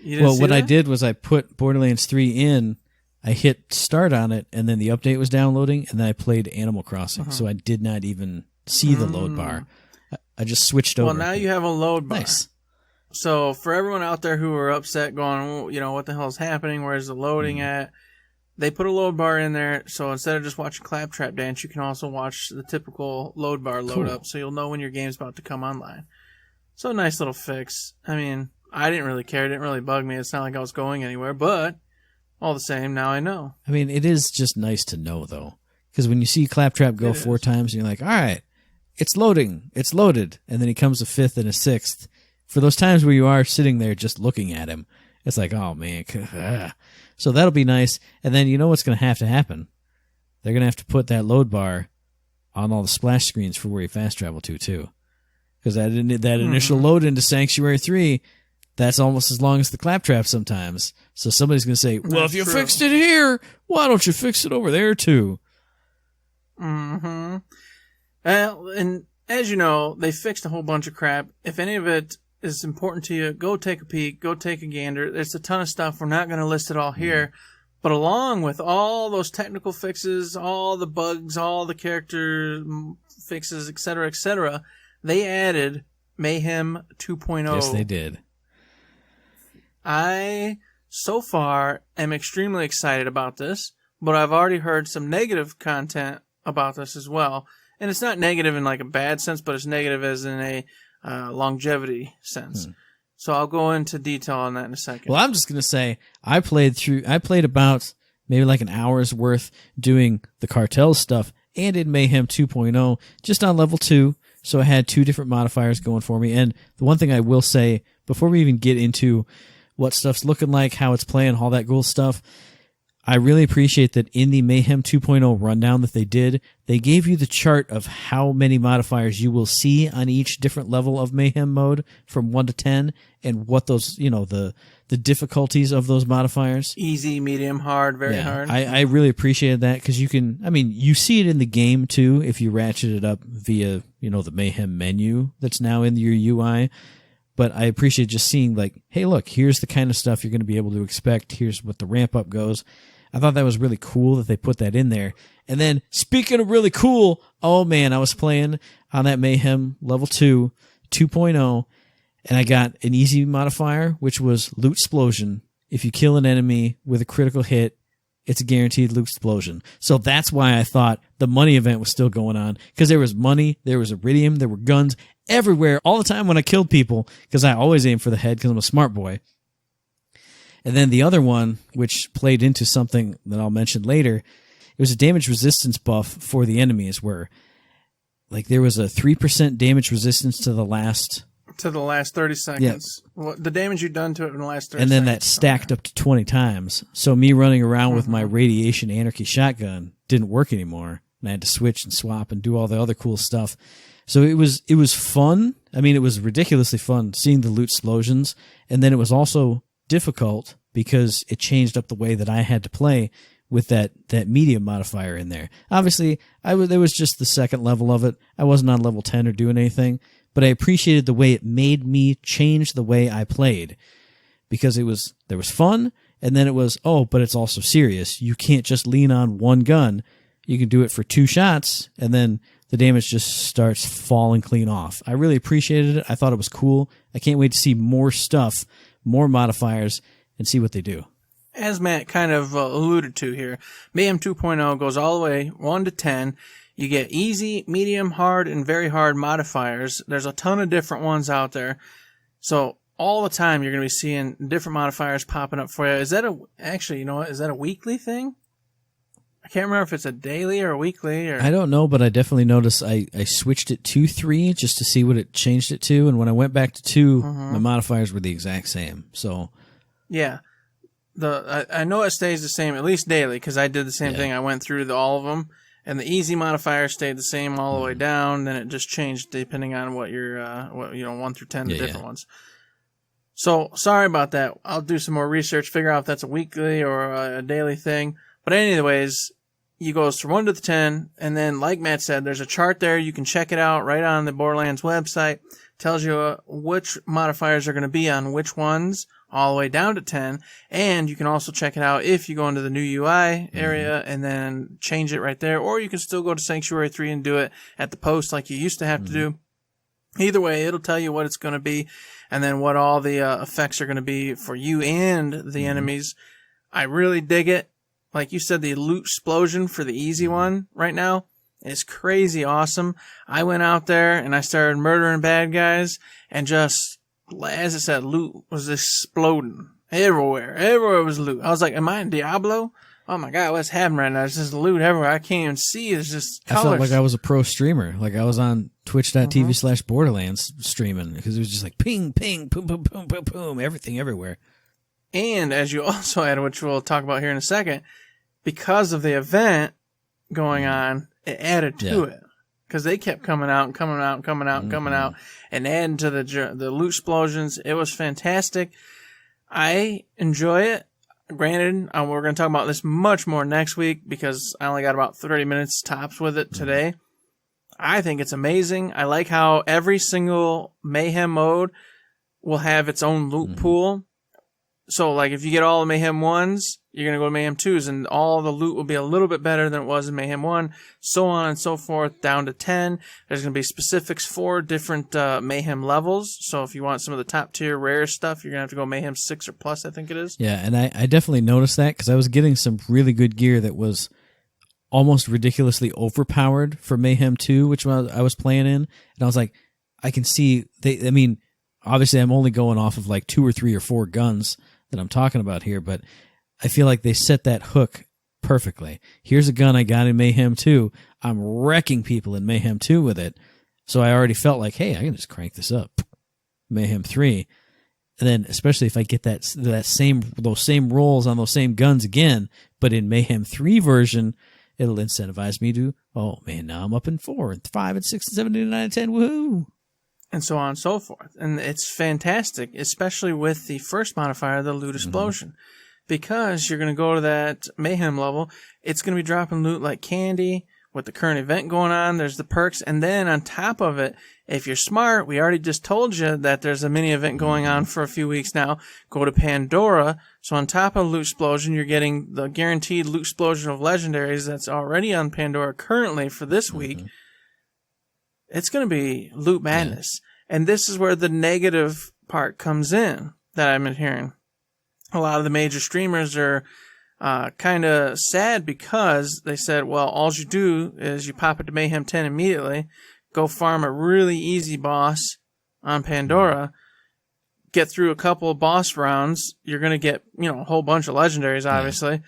what I did was I put Borderlands 3 in, I hit start on it, and then the update was downloading, and then I played Animal Crossing, so I did not even see the load bar. I just switched over. Well, now you have a load bar. Nice. So for everyone out there who are upset going, what the hell is happening? Where's the loading at? They put a load bar in there, so instead of just watching Claptrap dance, you can also watch the typical load bar load up, so you'll know when your game's about to come online. So nice little fix. I mean, I didn't really care. It didn't really bug me. It's not like I was going anywhere, but all the same, now I know. I mean, it is just nice to know, though, because when you see Claptrap go 4 times, and you're like, all right, it's loading, it's loaded, and then he comes a 5th and a 6th. For those times where you are sitting there just looking at him, it's like, oh, man. So that'll be nice. And then you know what's going to happen? They're going to have to put that load bar on all the splash screens for where you fast travel to, too. Because that initial load into Sanctuary 3, that's almost as long as the Claptrap sometimes. So somebody's going to say, well, if you fixed it here, why don't you fix it over there, too? Mm-hmm. And as you know, they fixed a whole bunch of crap. If any of it is important to you, go take a peek, go take a gander. There's a ton of stuff. We're not going to list it all here. But along with all those technical fixes, all the bugs, all the character fixes, etc., they added Mayhem 2.0. Yes, they did. I, so far, am extremely excited about this, but I've already heard some negative content about this as well. And it's not negative in like a bad sense, but it's negative as in a longevity sense. So I'll go into detail on that in a second. Well, I'm just going to say, I played about maybe like an hour's worth doing the Cartel stuff and in Mayhem 2.0, just on level 2. So I had 2 different modifiers going for me. And the one thing I will say, before we even get into what stuff's looking like, how it's playing, all that cool stuff. I really appreciate that in the Mayhem 2.0 rundown that they did, they gave you the chart of how many modifiers you will see on each different level of Mayhem mode from 1 to 10 and what those, the difficulties of those modifiers. Easy, medium, hard, very hard. I really appreciated that because you see it in the game too if you ratchet it up via, the Mayhem menu that's now in your UI. But I appreciate just seeing like, hey, look, here's the kind of stuff you're going to be able to expect. Here's what the ramp up goes. I thought that was really cool that they put that in there. And then, speaking of really cool, oh man, I was playing on that Mayhem level 2.0, and I got an easy modifier, which was loot explosion. If you kill an enemy with a critical hit, it's a guaranteed loot explosion. So that's why I thought the money event was still going on, because there was money, there was iridium, there were guns everywhere all the time when I killed people, because I always aim for the head because I'm a smart boy. And then the other one, which played into something that I'll mention later, it was a damage resistance buff for the enemies where like there was a 3% damage resistance to the last 30 seconds. Yeah. The damage you've done to it in the last 30 seconds. And then that stacked up to 20 times. So me running around with my Radiation Anarchy shotgun didn't work anymore. And I had to switch and swap and do all the other cool stuff. So it was fun. I mean, it was ridiculously fun seeing the loot explosions. And then it was also difficult because it changed up the way that I had to play with that medium modifier in there. Obviously, it was just the second level of it. I wasn't on level 10 or doing anything, but I appreciated the way it made me change the way I played because there was fun, and then it was, but it's also serious. You can't just lean on one gun. You can do it for 2 shots, and then the damage just starts falling clean off. I really appreciated it. I thought it was cool. I can't wait to see more stuff, more modifiers, and see what they do. As Matt kind of alluded to here, Mayhem 2.0 goes all the way 1 to 10. You get easy, medium, hard, and very hard modifiers. There's a ton of different ones out there. So all the time you're going to be seeing different modifiers popping up for you. Is that a weekly thing? I can't remember if it's a daily or a weekly. Or... I don't know, but I definitely noticed I switched it to 3 just to see what it changed it to. And when I went back to 2, my modifiers were the exact same. So, yeah. I know it stays the same, at least daily, because I did the same thing. I went through all of them, and the easy modifier stayed the same all the way down. Then it just changed depending on what your 1 through 10, the different ones. So, sorry about that. I'll do some more research, figure out if that's a weekly or a daily thing. But anyways, you go from 1 to 10, and then, like Matt said, there's a chart there. You can check it out right on the Borderlands website. Tells you which modifiers are going to be on which ones, all the way down to 10. And you can also check it out if you go into the new UI area and then change it right there. Or you can still go to Sanctuary 3 and do it at the post like you used to have to do. Either way, it'll tell you what it's going to be and then what all the effects are going to be for you and the enemies. I really dig it. Like you said, the loot explosion for the easy one right now is crazy awesome. I went out there and I started murdering bad guys and just, as I said, loot was exploding everywhere. Everywhere was loot. I was like, am I in Diablo? Oh my God, what's happening right now? There's just loot everywhere. I can't even see. It's just colors. I felt like I was a pro streamer. Like I was on twitch.tv/Borderlands streaming because it was just like ping, ping, boom, boom, boom, boom, boom, everything everywhere. And as you also had, which we'll talk about here in a second, because of the event going on, it added to it. Because they kept coming out and coming out and coming out and coming out and adding to the loot explosions. It was fantastic. I enjoy it. Granted, we're going to talk about this much more next week because I only got about 30 minutes tops with it today. I think it's amazing. I like how every single Mayhem mode will have its own loot pool. So, like, if you get all the Mayhem 1s, you're going to go to Mayhem 2s, and all the loot will be a little bit better than it was in Mayhem 1, so on and so forth, down to 10. There's going to be specifics for different Mayhem levels. So, if you want some of the top-tier rare stuff, you're going to have to go Mayhem 6 or plus, I think it is. Yeah, and I definitely noticed that, because I was getting some really good gear that was almost ridiculously overpowered for Mayhem 2, which I was playing in, and I was like, I can see, obviously I'm only going off of like 2 or 3 or 4 guns that I'm talking about here, but I feel like they set that hook perfectly. Here's a gun I got in Mayhem 2. I'm wrecking people in Mayhem 2 with it. So I already felt like, hey, I can just crank this up. Mayhem 3. And then, especially if I get those same rolls on those same guns again, but in Mayhem 3 version, it'll incentivize me to, oh man, now I'm up in 4 and 5 and 6 and 7 and 9 and 10, woohoo! And so on and so forth. And it's fantastic, especially with the first modifier, the loot explosion. Because you're going to go to that Mayhem level, it's going to be dropping loot like candy. With the current event going on, there's the perks. And then on top of it, if you're smart, we already just told you that there's a mini event going on for a few weeks now. Go to Pandora. So on top of Loot Explosion, you're getting the guaranteed Loot Explosion of Legendaries that's already on Pandora currently for this week. It's going to be loot madness. And this is where the negative part comes in that I've been hearing. A lot of the major streamers are kind of sad because they said, well, all you do is you pop it to Mayhem 10 immediately, go farm a really easy boss on Pandora, get through a couple of boss rounds, you're going to get, a whole bunch of legendaries, obviously.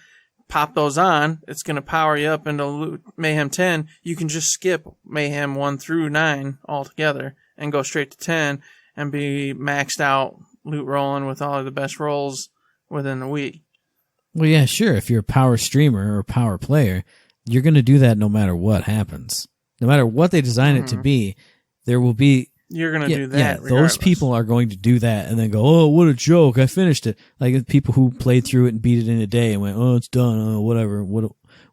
Pop those on, it's going to power you up into Mayhem 10. You can just skip Mayhem 1 through 9 altogether and go straight to 10 and be maxed out loot rolling with all of the best rolls within the week. Well, yeah, sure. If you're a power streamer or a power player, you're going to do that no matter what happens. No matter what they design it to be, there will be... You're going to do that regardless. Those people are going to do that and then go, oh, what a joke, I finished it. Like people who played through it and beat it in a day and went, oh, it's done, oh, whatever, what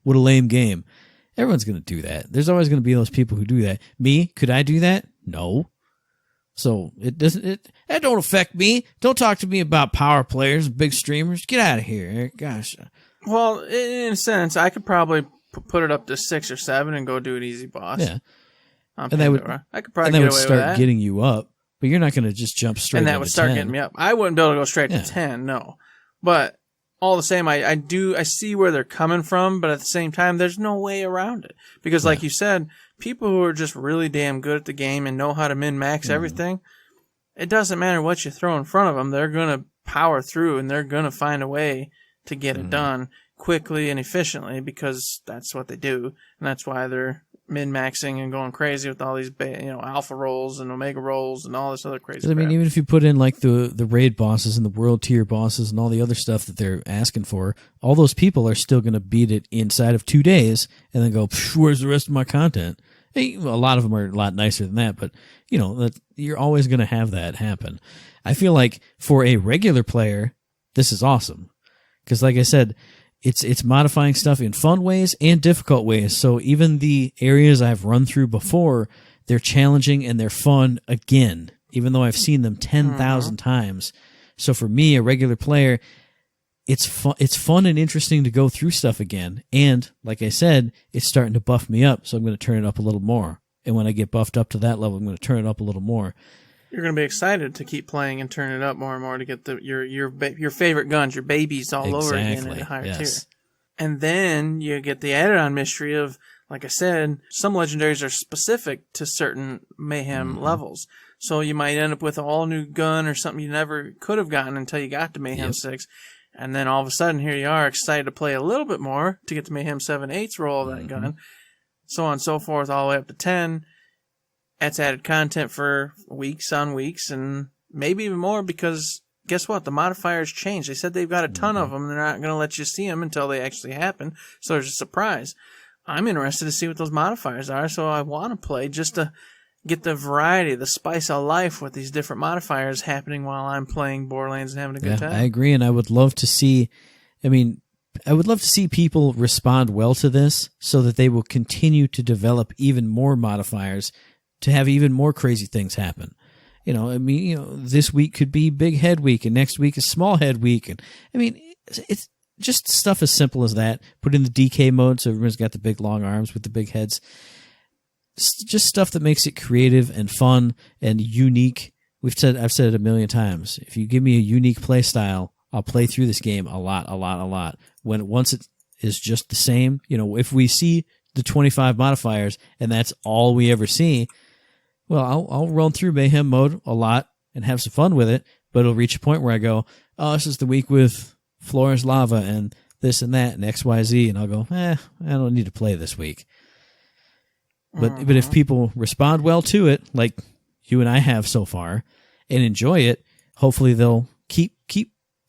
a lame game. Everyone's going to do that. There's always going to be those people who do that. Me, could I do that? No. So that don't affect me. Don't talk to me about power players, big streamers. Get out of here. Gosh. Well, in a sense, I could probably put it up to 6 or 7 and go do an easy boss. Yeah. And that would start getting you up, but you're not going to just jump straight. And that would start 10. Getting me up. I wouldn't be able to go straight to 10, no. But all the same, I see where they're coming from, but at the same time, there's no way around it because, like you said, people who are just really damn good at the game and know how to min-max everything, it doesn't matter what you throw in front of them. They're going to power through and they're going to find a way to get it done quickly and efficiently because that's what they do. And that's why they're min-maxing and going crazy with all these alpha rolls and omega rolls and all this other crazy crap. I mean, even if you put in like the raid bosses and the world tier bosses and all the other stuff that they're asking for, all those people are still going to beat it inside of 2 days and then go, where's the rest of my content? Hey, a lot of them are a lot nicer than that, but you're always going to have that happen. I feel like for a regular player, this is awesome because, like I said, it's modifying stuff in fun ways and difficult ways. So even the areas I've run through before, they're challenging and they're fun again, even though I've seen them 10,000 times. So for me, a regular player, it's fun and interesting to go through stuff again. And like I said, it's starting to buff me up, so I'm going to turn it up a little more. And when I get buffed up to that level, I'm going to turn it up a little more. You're going to be excited to keep playing and turn it up more and more to get your favorite guns, your babies all over again at a higher tier. And then you get the added-on mystery of, like I said, some legendaries are specific to certain Mayhem levels. So you might end up with an all-new gun or something you never could have gotten until you got to Mayhem 6. And then all of a sudden, here you are, excited to play a little bit more to get to Mayhem 7/8's roll of that gun. So on and so forth, all the way up to 10. That's added content for weeks on weeks, and maybe even more because guess what? The modifiers change. They said they've got a ton of them. They're not going to let you see them until they actually happen. So there's a surprise. I'm interested to see what those modifiers are, so I want to play just to get the variety, the spice of life with these different modifiers happening while I'm playing Borderlands and having a good time. I agree, and I would love to see, people respond well to this so that they will continue to develop even more modifiers to have even more crazy things happen. This week could be big head week, and next week is small head week. And it's just stuff as simple as that. Put in the DK mode so everyone's got the big long arms with the big heads. Just stuff that makes it creative and fun and unique. I've said it a million times. If you give me a unique play style, I'll play through this game a lot. Once it is just the same, if we see the 25 modifiers and that's all we ever see, well, I'll run through Mayhem mode a lot and have some fun with it, but it'll reach a point where I go, oh, this is the week with Florence Lava and this and that and XYZ, and I'll go, I don't need to play this week. But if people respond well to it, like you and I have so far, and enjoy it, hopefully they'll keep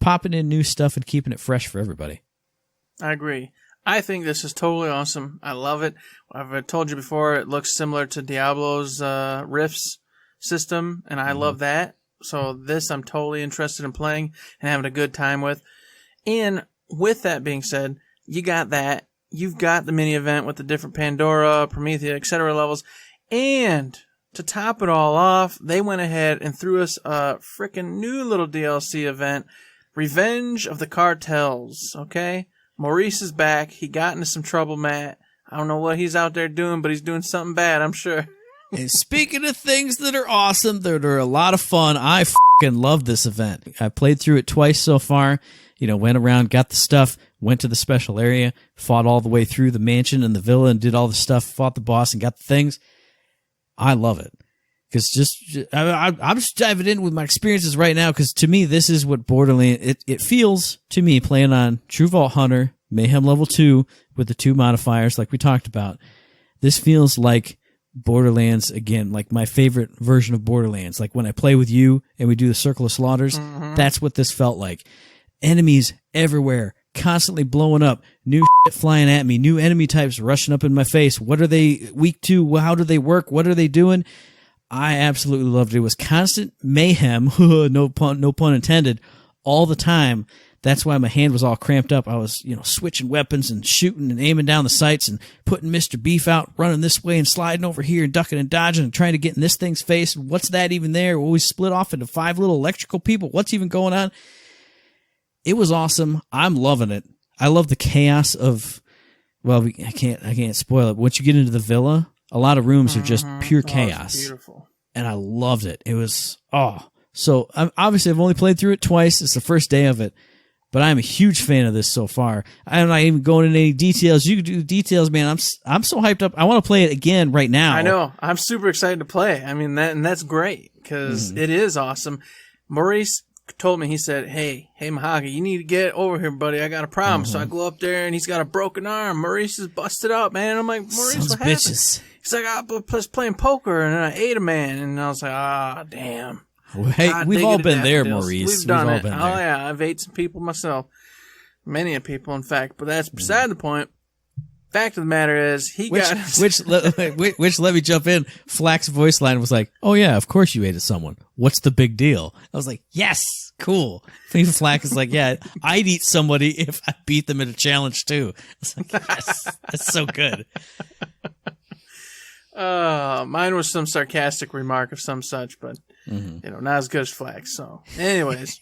popping in new stuff and keeping it fresh for everybody. I agree. I think this is totally awesome. I love it. I've told you before, it looks similar to Diablo's Rifts system, and I love that. So this I'm totally interested in playing and having a good time with. And with that being said, you got that. You've got the mini event with the different Pandora, Promethea, etc. levels. And to top it all off, they went ahead and threw us a freaking new little DLC event, Revenge of the Cartels, okay? Maurice is back. He got into some trouble, Matt. I don't know what he's out there doing, but he's doing something bad, I'm sure. And speaking of things that are awesome, that are a lot of fun, I fucking love this event. I played through it twice so far. Went around, got the stuff, went to the special area, fought all the way through the mansion and the villa and did all the stuff, fought the boss and got the things. I love it. Because I'm just diving in with my experiences right now, because to me, this is what Borderlands, it feels to me, playing on True Vault Hunter, Mayhem Level 2, with the 2 modifiers like we talked about. This feels like Borderlands, again, like my favorite version of Borderlands. Like when I play with you and we do the Circle of Slaughters, that's what this felt like. Enemies everywhere, constantly blowing up, new shit flying at me, new enemy types rushing up in my face. What are they weak to? How do they work? What are they doing? I absolutely loved it. It was constant mayhem, no pun intended, all the time. That's why my hand was all cramped up. I was, switching weapons and shooting and aiming down the sights and putting Mr. Beef out, running this way and sliding over here and ducking and dodging and trying to get in this thing's face. What's that even there? We split off into 5 little electrical people. What's even going on? It was awesome. I'm loving it. I love the chaos of, I can't spoil it. But once you get into the villa, a lot of rooms are just pure chaos. It's beautiful. And I loved it. It was, So obviously I've only played through it twice. It's the first day of it. But I'm a huge fan of this so far. I'm not even going into any details. You can do the details, man. I'm so hyped up. I want to play it again right now. I know. I'm super excited to play. I mean, that's great because it is awesome. Maurice told me, he said, hey, Mahagi, you need to get over here, buddy. I got a problem. So I go up there and he's got a broken arm. Maurice is busted up, man. I'm like, Maurice, what happened? He's like, I was playing poker and I ate a man. And I was like, damn. Hey, we've all been there, Maurice. We've done it. Oh, yeah. I've ate some people myself. Many of people, in fact. But that's beside the point. Fact of the matter is, which let me jump in. Flack's voice line was like, "Oh yeah, of course you ate someone. What's the big deal?" I was like, "Yes, cool." Flack is like, "Yeah, I'd eat somebody if I beat them in a challenge too." I was like, "Yes, that's so good." Mine was some sarcastic remark of some such, but not as good as Flack's. So, anyways,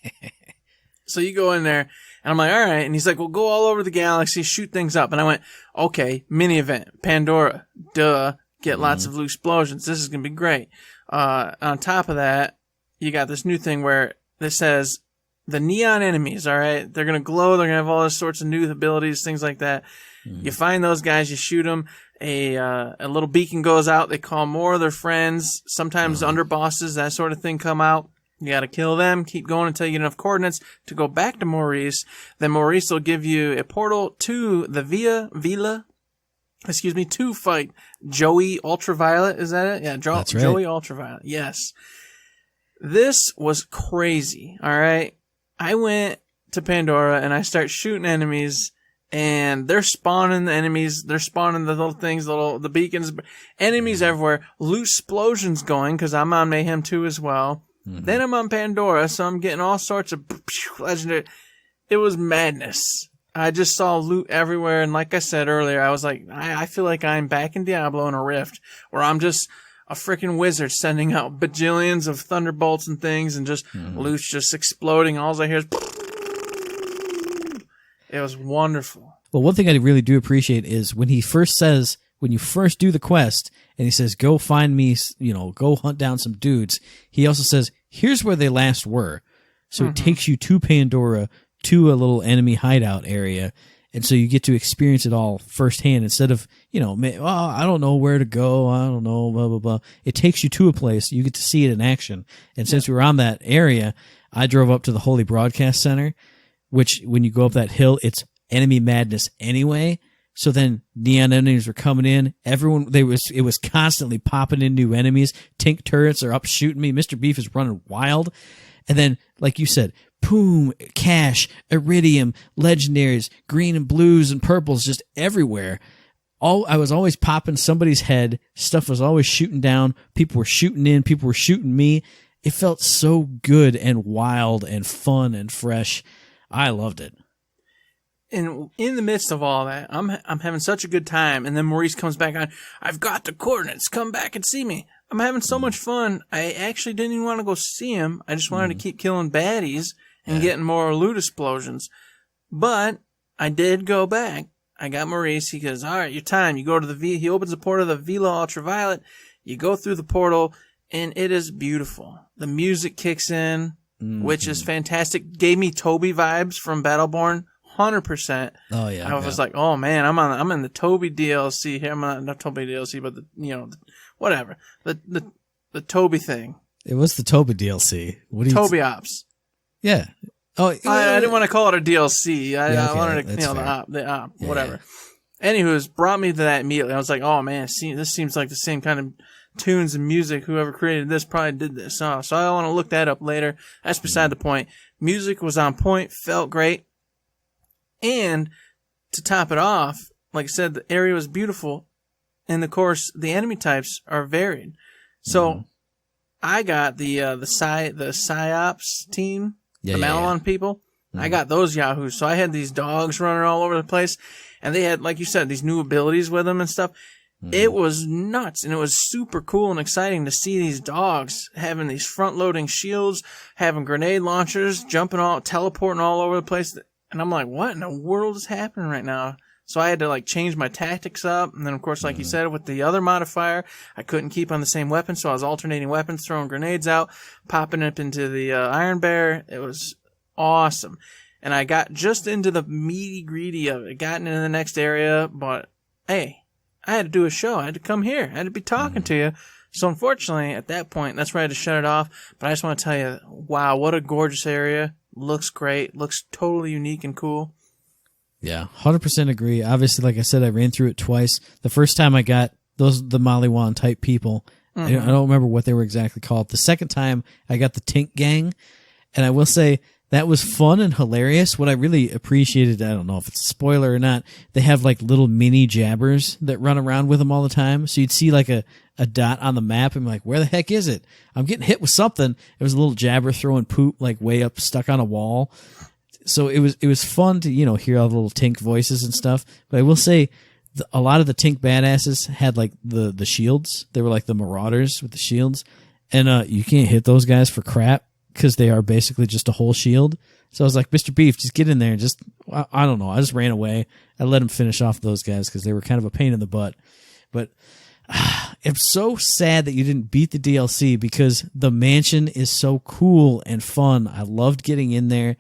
so you go in there. And I'm like, all right. And he's like, well, go all over the galaxy, shoot things up. And I went, okay, mini event, Pandora, duh, get lots of loose explosions. This is going to be great. On top of that, you got this new thing where it says the neon enemies, all right? They're going to glow. They're going to have all those sorts of new abilities, things like that. You find those guys, you shoot them. A little beacon goes out. They call more of their friends. Sometimes underbosses, that sort of thing come out. You gotta kill them, keep going until you get enough coordinates to go back to Maurice. Then Maurice will give you a portal to the Villa, to fight Joey Ultraviolet. Is that it? Yeah, That's right. Joey Ultraviolet. Yes. This was crazy, alright? I went to Pandora and I start shooting enemies and they're spawning the enemies. They're spawning the little things, the beacons, enemies everywhere. Loose explosions going because I'm on Mayhem 2 as well. Then I'm on Pandora, so I'm getting all sorts of legendary. It was madness. I just saw loot everywhere, and like I said earlier, I was like, I feel like I'm back in Diablo in a Rift, where I'm just a freaking wizard sending out bajillions of thunderbolts and things, and just loot's just exploding. All I hear is... It was wonderful. Well, one thing I really do appreciate is when he first says, when you first do the quest, and he says, go find me, go hunt down some dudes, he also says, here's where they last were. So it takes you to Pandora, to a little enemy hideout area, and so you get to experience it all firsthand instead of, I don't know where to go, I don't know, blah, blah, blah. It takes you to a place, you get to see it in action. And since we were on that area, I drove up to the Holy Broadcast Center, which when you go up that hill, it's enemy madness anyway. So then neon enemies were coming in. It was constantly popping in new enemies. Tink turrets are up shooting me. Mr. Beef is running wild. And then, like you said, boom, cash, iridium, legendaries, green and blues and purples just everywhere. I was always popping somebody's head. Stuff was always shooting down. People were shooting in. People were shooting me. It felt so good and wild and fun and fresh. I loved it. And in the midst of all that, I'm having such a good time. And then Maurice comes back on, I've got the coordinates. Come back and see me. I'm having so much fun. I actually didn't even want to go see him. I just wanted to keep killing baddies and getting more loot explosions. But I did go back. I got Maurice. He goes, all right, your time. You go to he opens the portal of the Vila Ultraviolet. You go through the portal, and it is beautiful. The music kicks in, which is fantastic. Gave me Toby vibes from Battleborn, 100%. Oh yeah. I was like, oh man, I'm in the Toby DLC here. I'm not Toby DLC, but whatever. The Toby thing. It was the Toby DLC. What do you Toby Ops. Yeah. Oh, I didn't want to call it a DLC. I okay, wanted to, the op, whatever. Anywho's brought me to that immediately. I was like, oh man, this seems like the same kind of tunes and music. Whoever created this probably did this. So I want to look that up later. That's beside the point. Music was on point, felt great. And to top it off, like I said, the area was beautiful. And of course, the enemy types are varied. So I got the PsyOps team. The Malon people, I got those yahoos. So I had these dogs running all over the place, and they had, like you said, these new abilities with them and stuff. It was nuts, and it was super cool and exciting to see these dogs having these front-loading shields, having grenade launchers, teleporting all over the place. And I'm like, what in the world is happening right now? So I had to change my tactics up. And then, of course, like you said, with the other modifier, I couldn't keep on the same weapon. So I was alternating weapons, throwing grenades out, popping up into the Iron Bear. It was awesome. And I got just into the meaty greedy of it, gotten into the next area. But, hey, I had to do a show. I had to come here. I had to be talking to you. So, unfortunately, at that point, that's where I had to shut it off. But I just want to tell you, wow, what a gorgeous area. Looks great. Looks totally unique and cool. Yeah, 100% agree. Obviously, like I said, I ran through it twice. The first time I got the Maliwan type people. I don't remember what they were exactly called. The second time I got the Tink Gang, and I will say that was fun and hilarious. What I really appreciated, I don't know if it's a spoiler or not, they have little mini jabbers that run around with them all the time. So you'd see a dot on the map and be like, where the heck is it? I'm getting hit with something. It was a little jabber throwing poop way up stuck on a wall. So it was fun to, hear all the little Tink voices and stuff. But I will say a lot of the Tink badasses had the shields. They were like the Marauders with the shields. And you can't hit those guys for crap because they are basically just a whole shield. So I was like, Mr. Beef, just get in there. I don't know. I just ran away. I let him finish off those guys because they were kind of a pain in the butt. But I'm so sad that you didn't beat the DLC because the mansion is so cool and fun. I loved getting in there.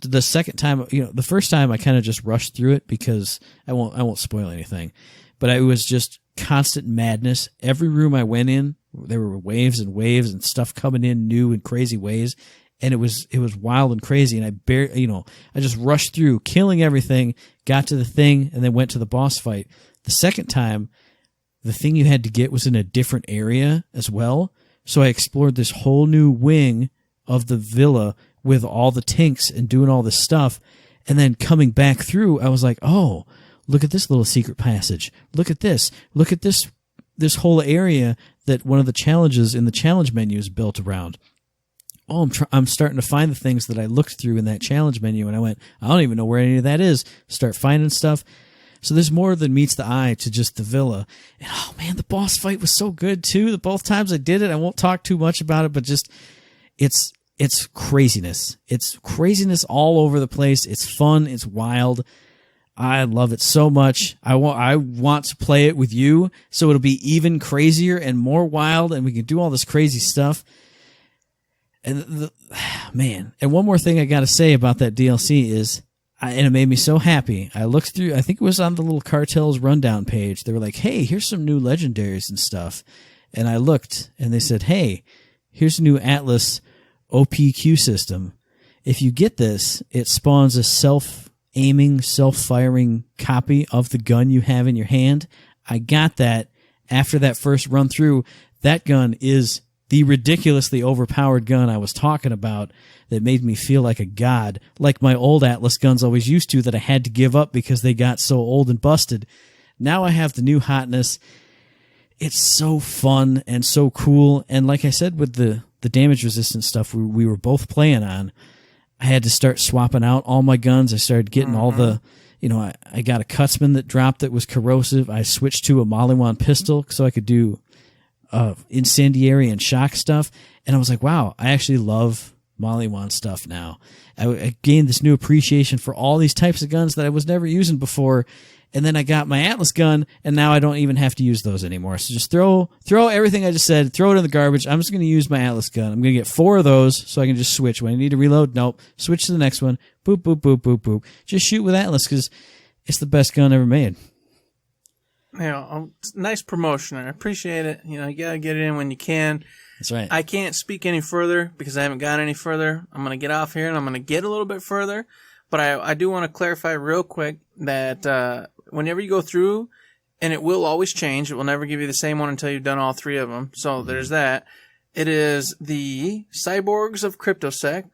The second time, the first time I kind of just rushed through it because I won't spoil anything, but it was just constant madness. Every room I went in, there were waves and waves and stuff coming in new and crazy ways. And it was wild and crazy. And I just rushed through, killing everything, got to the thing, and then went to the boss fight. The second time, the thing you had to get was in a different area as well. So I explored this whole new wing of the villa with all the Tinks and doing all this stuff. And then coming back through, I was like, oh, look at this little secret passage. Look at this. Look at this whole area that one of the challenges in the challenge menu is built around. Oh, I'm starting to find the things that I looked through in that challenge menu. And I went, I don't even know where any of that is. Start finding stuff. So there's more than meets the eye to just the villa. And oh man, the boss fight was so good too. Both times I did it. I won't talk too much about it, but just it's craziness. It's craziness all over the place. It's fun. It's wild. I love it so much. I want to play it with you so it'll be even crazier and more wild and we can do all this crazy stuff. And and one more thing I got to say about that DLC is, and it made me so happy. I looked through, I think it was on the little Cartel's rundown page. They were like, hey, here's some new legendaries and stuff. And I looked and they said, hey, here's a new Atlas OPQ system. If you get this, it spawns a self-aiming, self-firing copy of the gun you have in your hand. I got that after that first run through. That gun is the ridiculously overpowered gun I was talking about that made me feel like a god, like my old Atlas guns always used to that I had to give up because they got so old and busted. Now I have the new hotness. It's so fun and so cool. And like I said, with the damage resistance stuff we were both playing on, I had to start swapping out all my guns. I started getting all the, I got a Cutsman that dropped that was corrosive. I switched to a Maliwan pistol so I could do incendiary and shock stuff. And I was like, wow, I actually love Maliwan stuff now. I gained this new appreciation for all these types of guns that I was never using before. And then I got my Atlas gun, and now I don't even have to use those anymore. So just throw everything I just said, throw it in the garbage. I'm just going to use my Atlas gun. I'm going to get 4 of those so I can just switch. When I need to reload, nope. Switch to the next one. Boop, boop, boop, boop, boop. Just shoot with Atlas because it's the best gun ever made. Nice promotion. I appreciate it. You got to get it in when you can. That's right. I can't speak any further because I haven't got any further. I'm going to get off here, and I'm going to get a little bit further. But I do want to clarify real quick that whenever you go through, and it will always change, it will never give you the same one until you've done all 3 of them. So there's that. It is the Cyborgs of CryptoSec,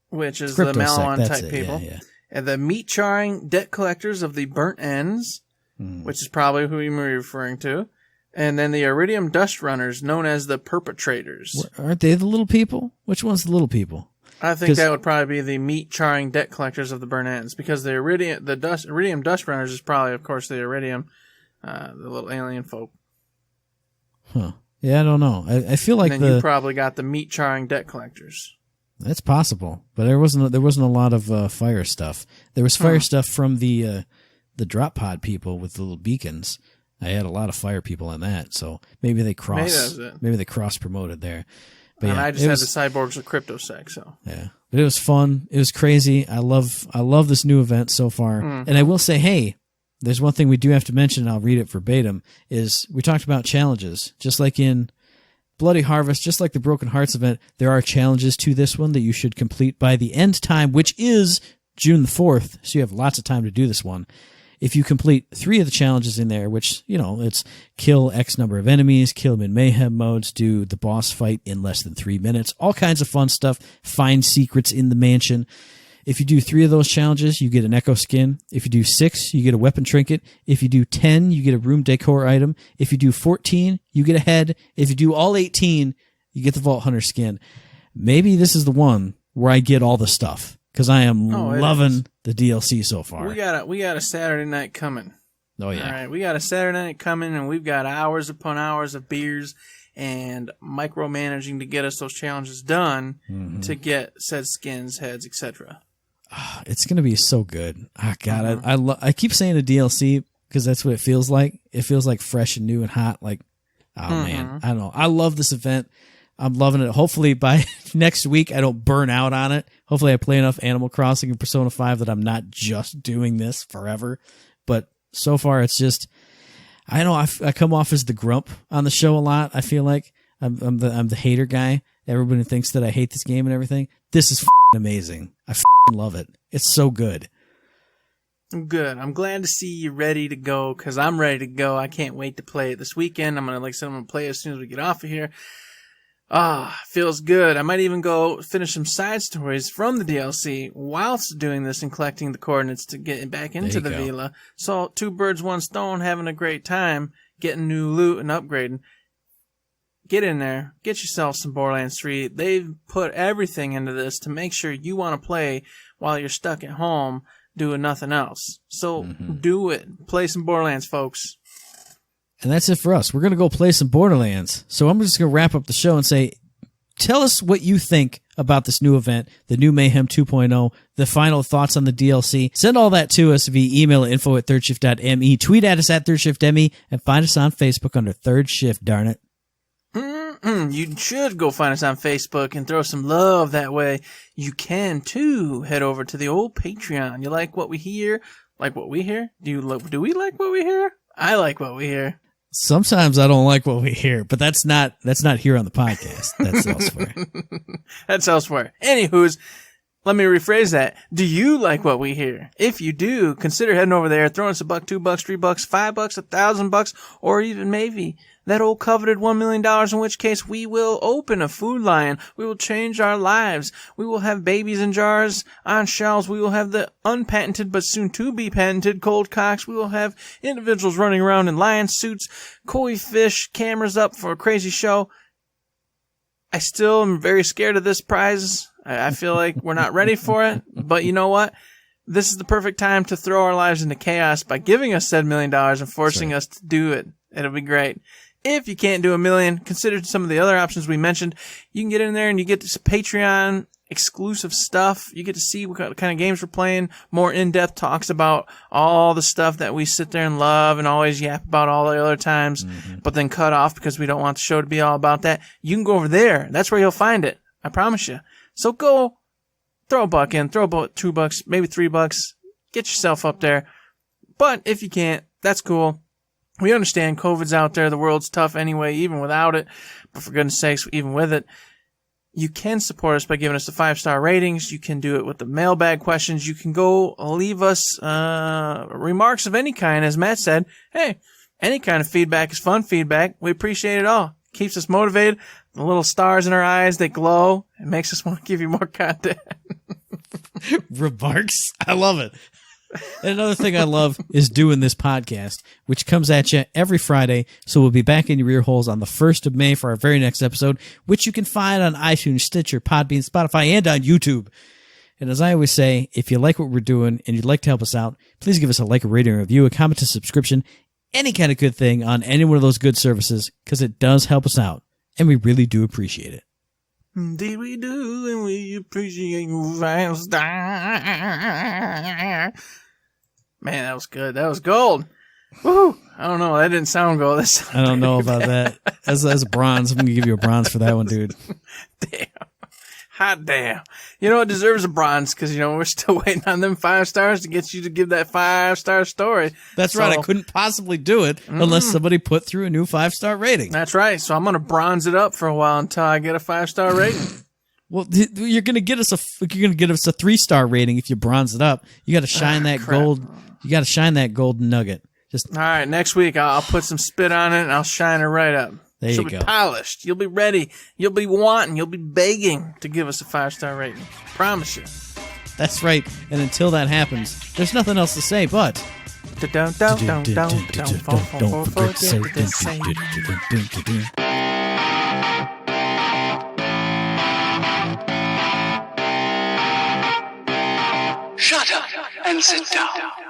which is the Maliwan type people. Yeah. And the Meat Charring Debt Collectors of the Burnt Ends, which is probably who you were referring to. And then the Iridium Dust Runners, known as the Perpetrators. Aren't they the little people? Which one's the little people? I think that would probably be the Meat Charring Debt Collectors of the Burnt Ends, because the Iridium Dust Runners is probably, of course, the Iridium, the little alien folk. Huh. Yeah, I don't know. I feel like and then you probably got the Meat Charring Debt Collectors. That's possible, but there wasn't a lot of fire stuff. There was fire stuff from the drop pod people with the little beacons. I had a lot of fire people on that, so maybe they cross promoted there. But and I just had the Cyborgs of CryptoSec, so. Yeah. But it was fun. It was crazy. I love this new event so far. And I will say, hey, there's one thing we do have to mention, and I'll read it verbatim, is we talked about challenges. Just like in Bloody Harvest, just like the Broken Hearts event, there are challenges to this one that you should complete by the end time, which is June the 4th, so you have lots of time to do this one. If you complete 3 of the challenges in there, which, it's kill X number of enemies, kill them in Mayhem modes, do the boss fight in less than 3 minutes, all kinds of fun stuff, find secrets in the mansion. If you do 3 of those challenges, you get an Echo skin. If you do 6, you get a weapon trinket. If you do 10, you get a room decor item. If you do 14, you get a head. If you do all 18, you get the Vault Hunter skin. Maybe this is the one where I get all the stuff. Because I am loving the DLC so far. We got a Saturday night coming. Oh, yeah. All right, we got a Saturday night coming, and we've got hours upon hours of beers and micromanaging to get us those challenges done to get said skins, heads, etc. It's going to be so good. Oh, God, I keep saying the DLC because that's what it feels like. It feels like fresh and new and hot. Like, man, I don't know. I love this event. I'm loving it. Hopefully by next week I don't burn out on it. Hopefully I play enough Animal Crossing and Persona 5 that I'm not just doing this forever. But so far it's just, I know I come off as the grump on the show a lot. I feel like I'm the hater guy. Everybody thinks that I hate this game and everything. This is amazing. I love it. It's so good. Good. I'm glad to see you ready to go because I'm ready to go. I can't wait to play it this weekend. I'm gonna play it as soon as we get off of here. Feels good. I might even go finish some side stories from the DLC whilst doing this and collecting the coordinates to get back into the Vila. So 2 birds, 1 stone, having a great time, getting new loot and upgrading. Get in there. Get yourself some Borderlands 3. They've put everything into this to make sure you want to play while you're stuck at home doing nothing else. So do it. Play some Borderlands, folks. And that's it for us. We're going to go play some Borderlands. So I'm just going to wrap up the show and say, tell us what you think about this new event, the new Mayhem 2.0, the final thoughts on the DLC. Send all that to us via email at info@thirdshift.me, tweet at us at ThirdShiftME, and find us on Facebook under Third Shift, darn it. You should go find us on Facebook and throw some love that way. You can, too. Head over to the old Patreon. You like what we hear? Like what we hear? Do we like what we hear? I like what we hear. Sometimes I don't like what we hear, but that's not here on the podcast. That's elsewhere. That's elsewhere. Anywho's, let me rephrase that. Do you like what we hear? If you do, consider heading over there, throwing us $1, $2, $3, $5, $1,000, or even maybe that old coveted $1 million, in which case we will open a Food Lion. We will change our lives. We will have babies in jars on shelves. We will have the unpatented but soon to be patented cold cocks. We will have individuals running around in lion suits, koi fish, cameras up for a crazy show. I still am very scared of this prize. I feel like we're not ready for it, but you know what? This is the perfect time to throw our lives into chaos by giving us said $1 million and forcing us to do it. It'll be great. If you can't do $1 million, consider some of the other options we mentioned. You can get in there and you get this Patreon exclusive stuff. You get to see what kind of games we're playing, more in-depth talks about all the stuff that we sit there and love and always yap about all the other times, but then cut off because we don't want the show to be all about that. You can go over there. That's where you'll find it. I promise you. So go throw a buck in, throw about $2, maybe $3. Get yourself up there. But if you can't, that's cool. We understand COVID's out there. The world's tough anyway, even without it. But for goodness sakes, even with it, you can support us by giving us the 5-star ratings. You can do it with the mailbag questions. You can go leave us remarks of any kind. As Matt said, hey, any kind of feedback is fun feedback. We appreciate it all. Keeps us motivated. The little stars in our eyes, they glow. It makes us want to give you more content. Remarks. I love it. And another thing I love is doing this podcast, which comes at you every Friday. So we'll be back in your ear holes on the 1st of May for our very next episode, which you can find on iTunes, Stitcher, Podbean, Spotify, and on YouTube. And as I always say, if you like what we're doing and you'd like to help us out, please give us a like, a rating, a review, a comment, a subscription, any kind of good thing on any one of those good services, because it does help us out. And we really do appreciate it. Indeed we do, and we appreciate you 5-star. Man, that was good. That was gold. Woo! I don't know. That didn't sound gold. I don't know about that. That's a bronze. I'm going to give you a bronze for that one, dude. Damn. Hot damn. You know, it deserves a bronze because, you know, we're still waiting on them 5 stars to get you to give that 5-star story. That's right. I couldn't possibly do it unless somebody put through a new 5-star rating. That's right. So I'm going to bronze it up for a while until I get a 5-star rating. Well, you're going to get us a 3-star rating if you bronze it up. You got to shine that crap. gold. You got to shine that golden nugget. Just all right. Next week I'll put some spit on it and I'll shine it right up. There She'll you be go. polished. You'll be ready. You'll be wanting. You'll be begging to give us a 5-star rating. Promise you. That's right. And until that happens, there's nothing else to say but Don't forget to say. Shut up and sit down.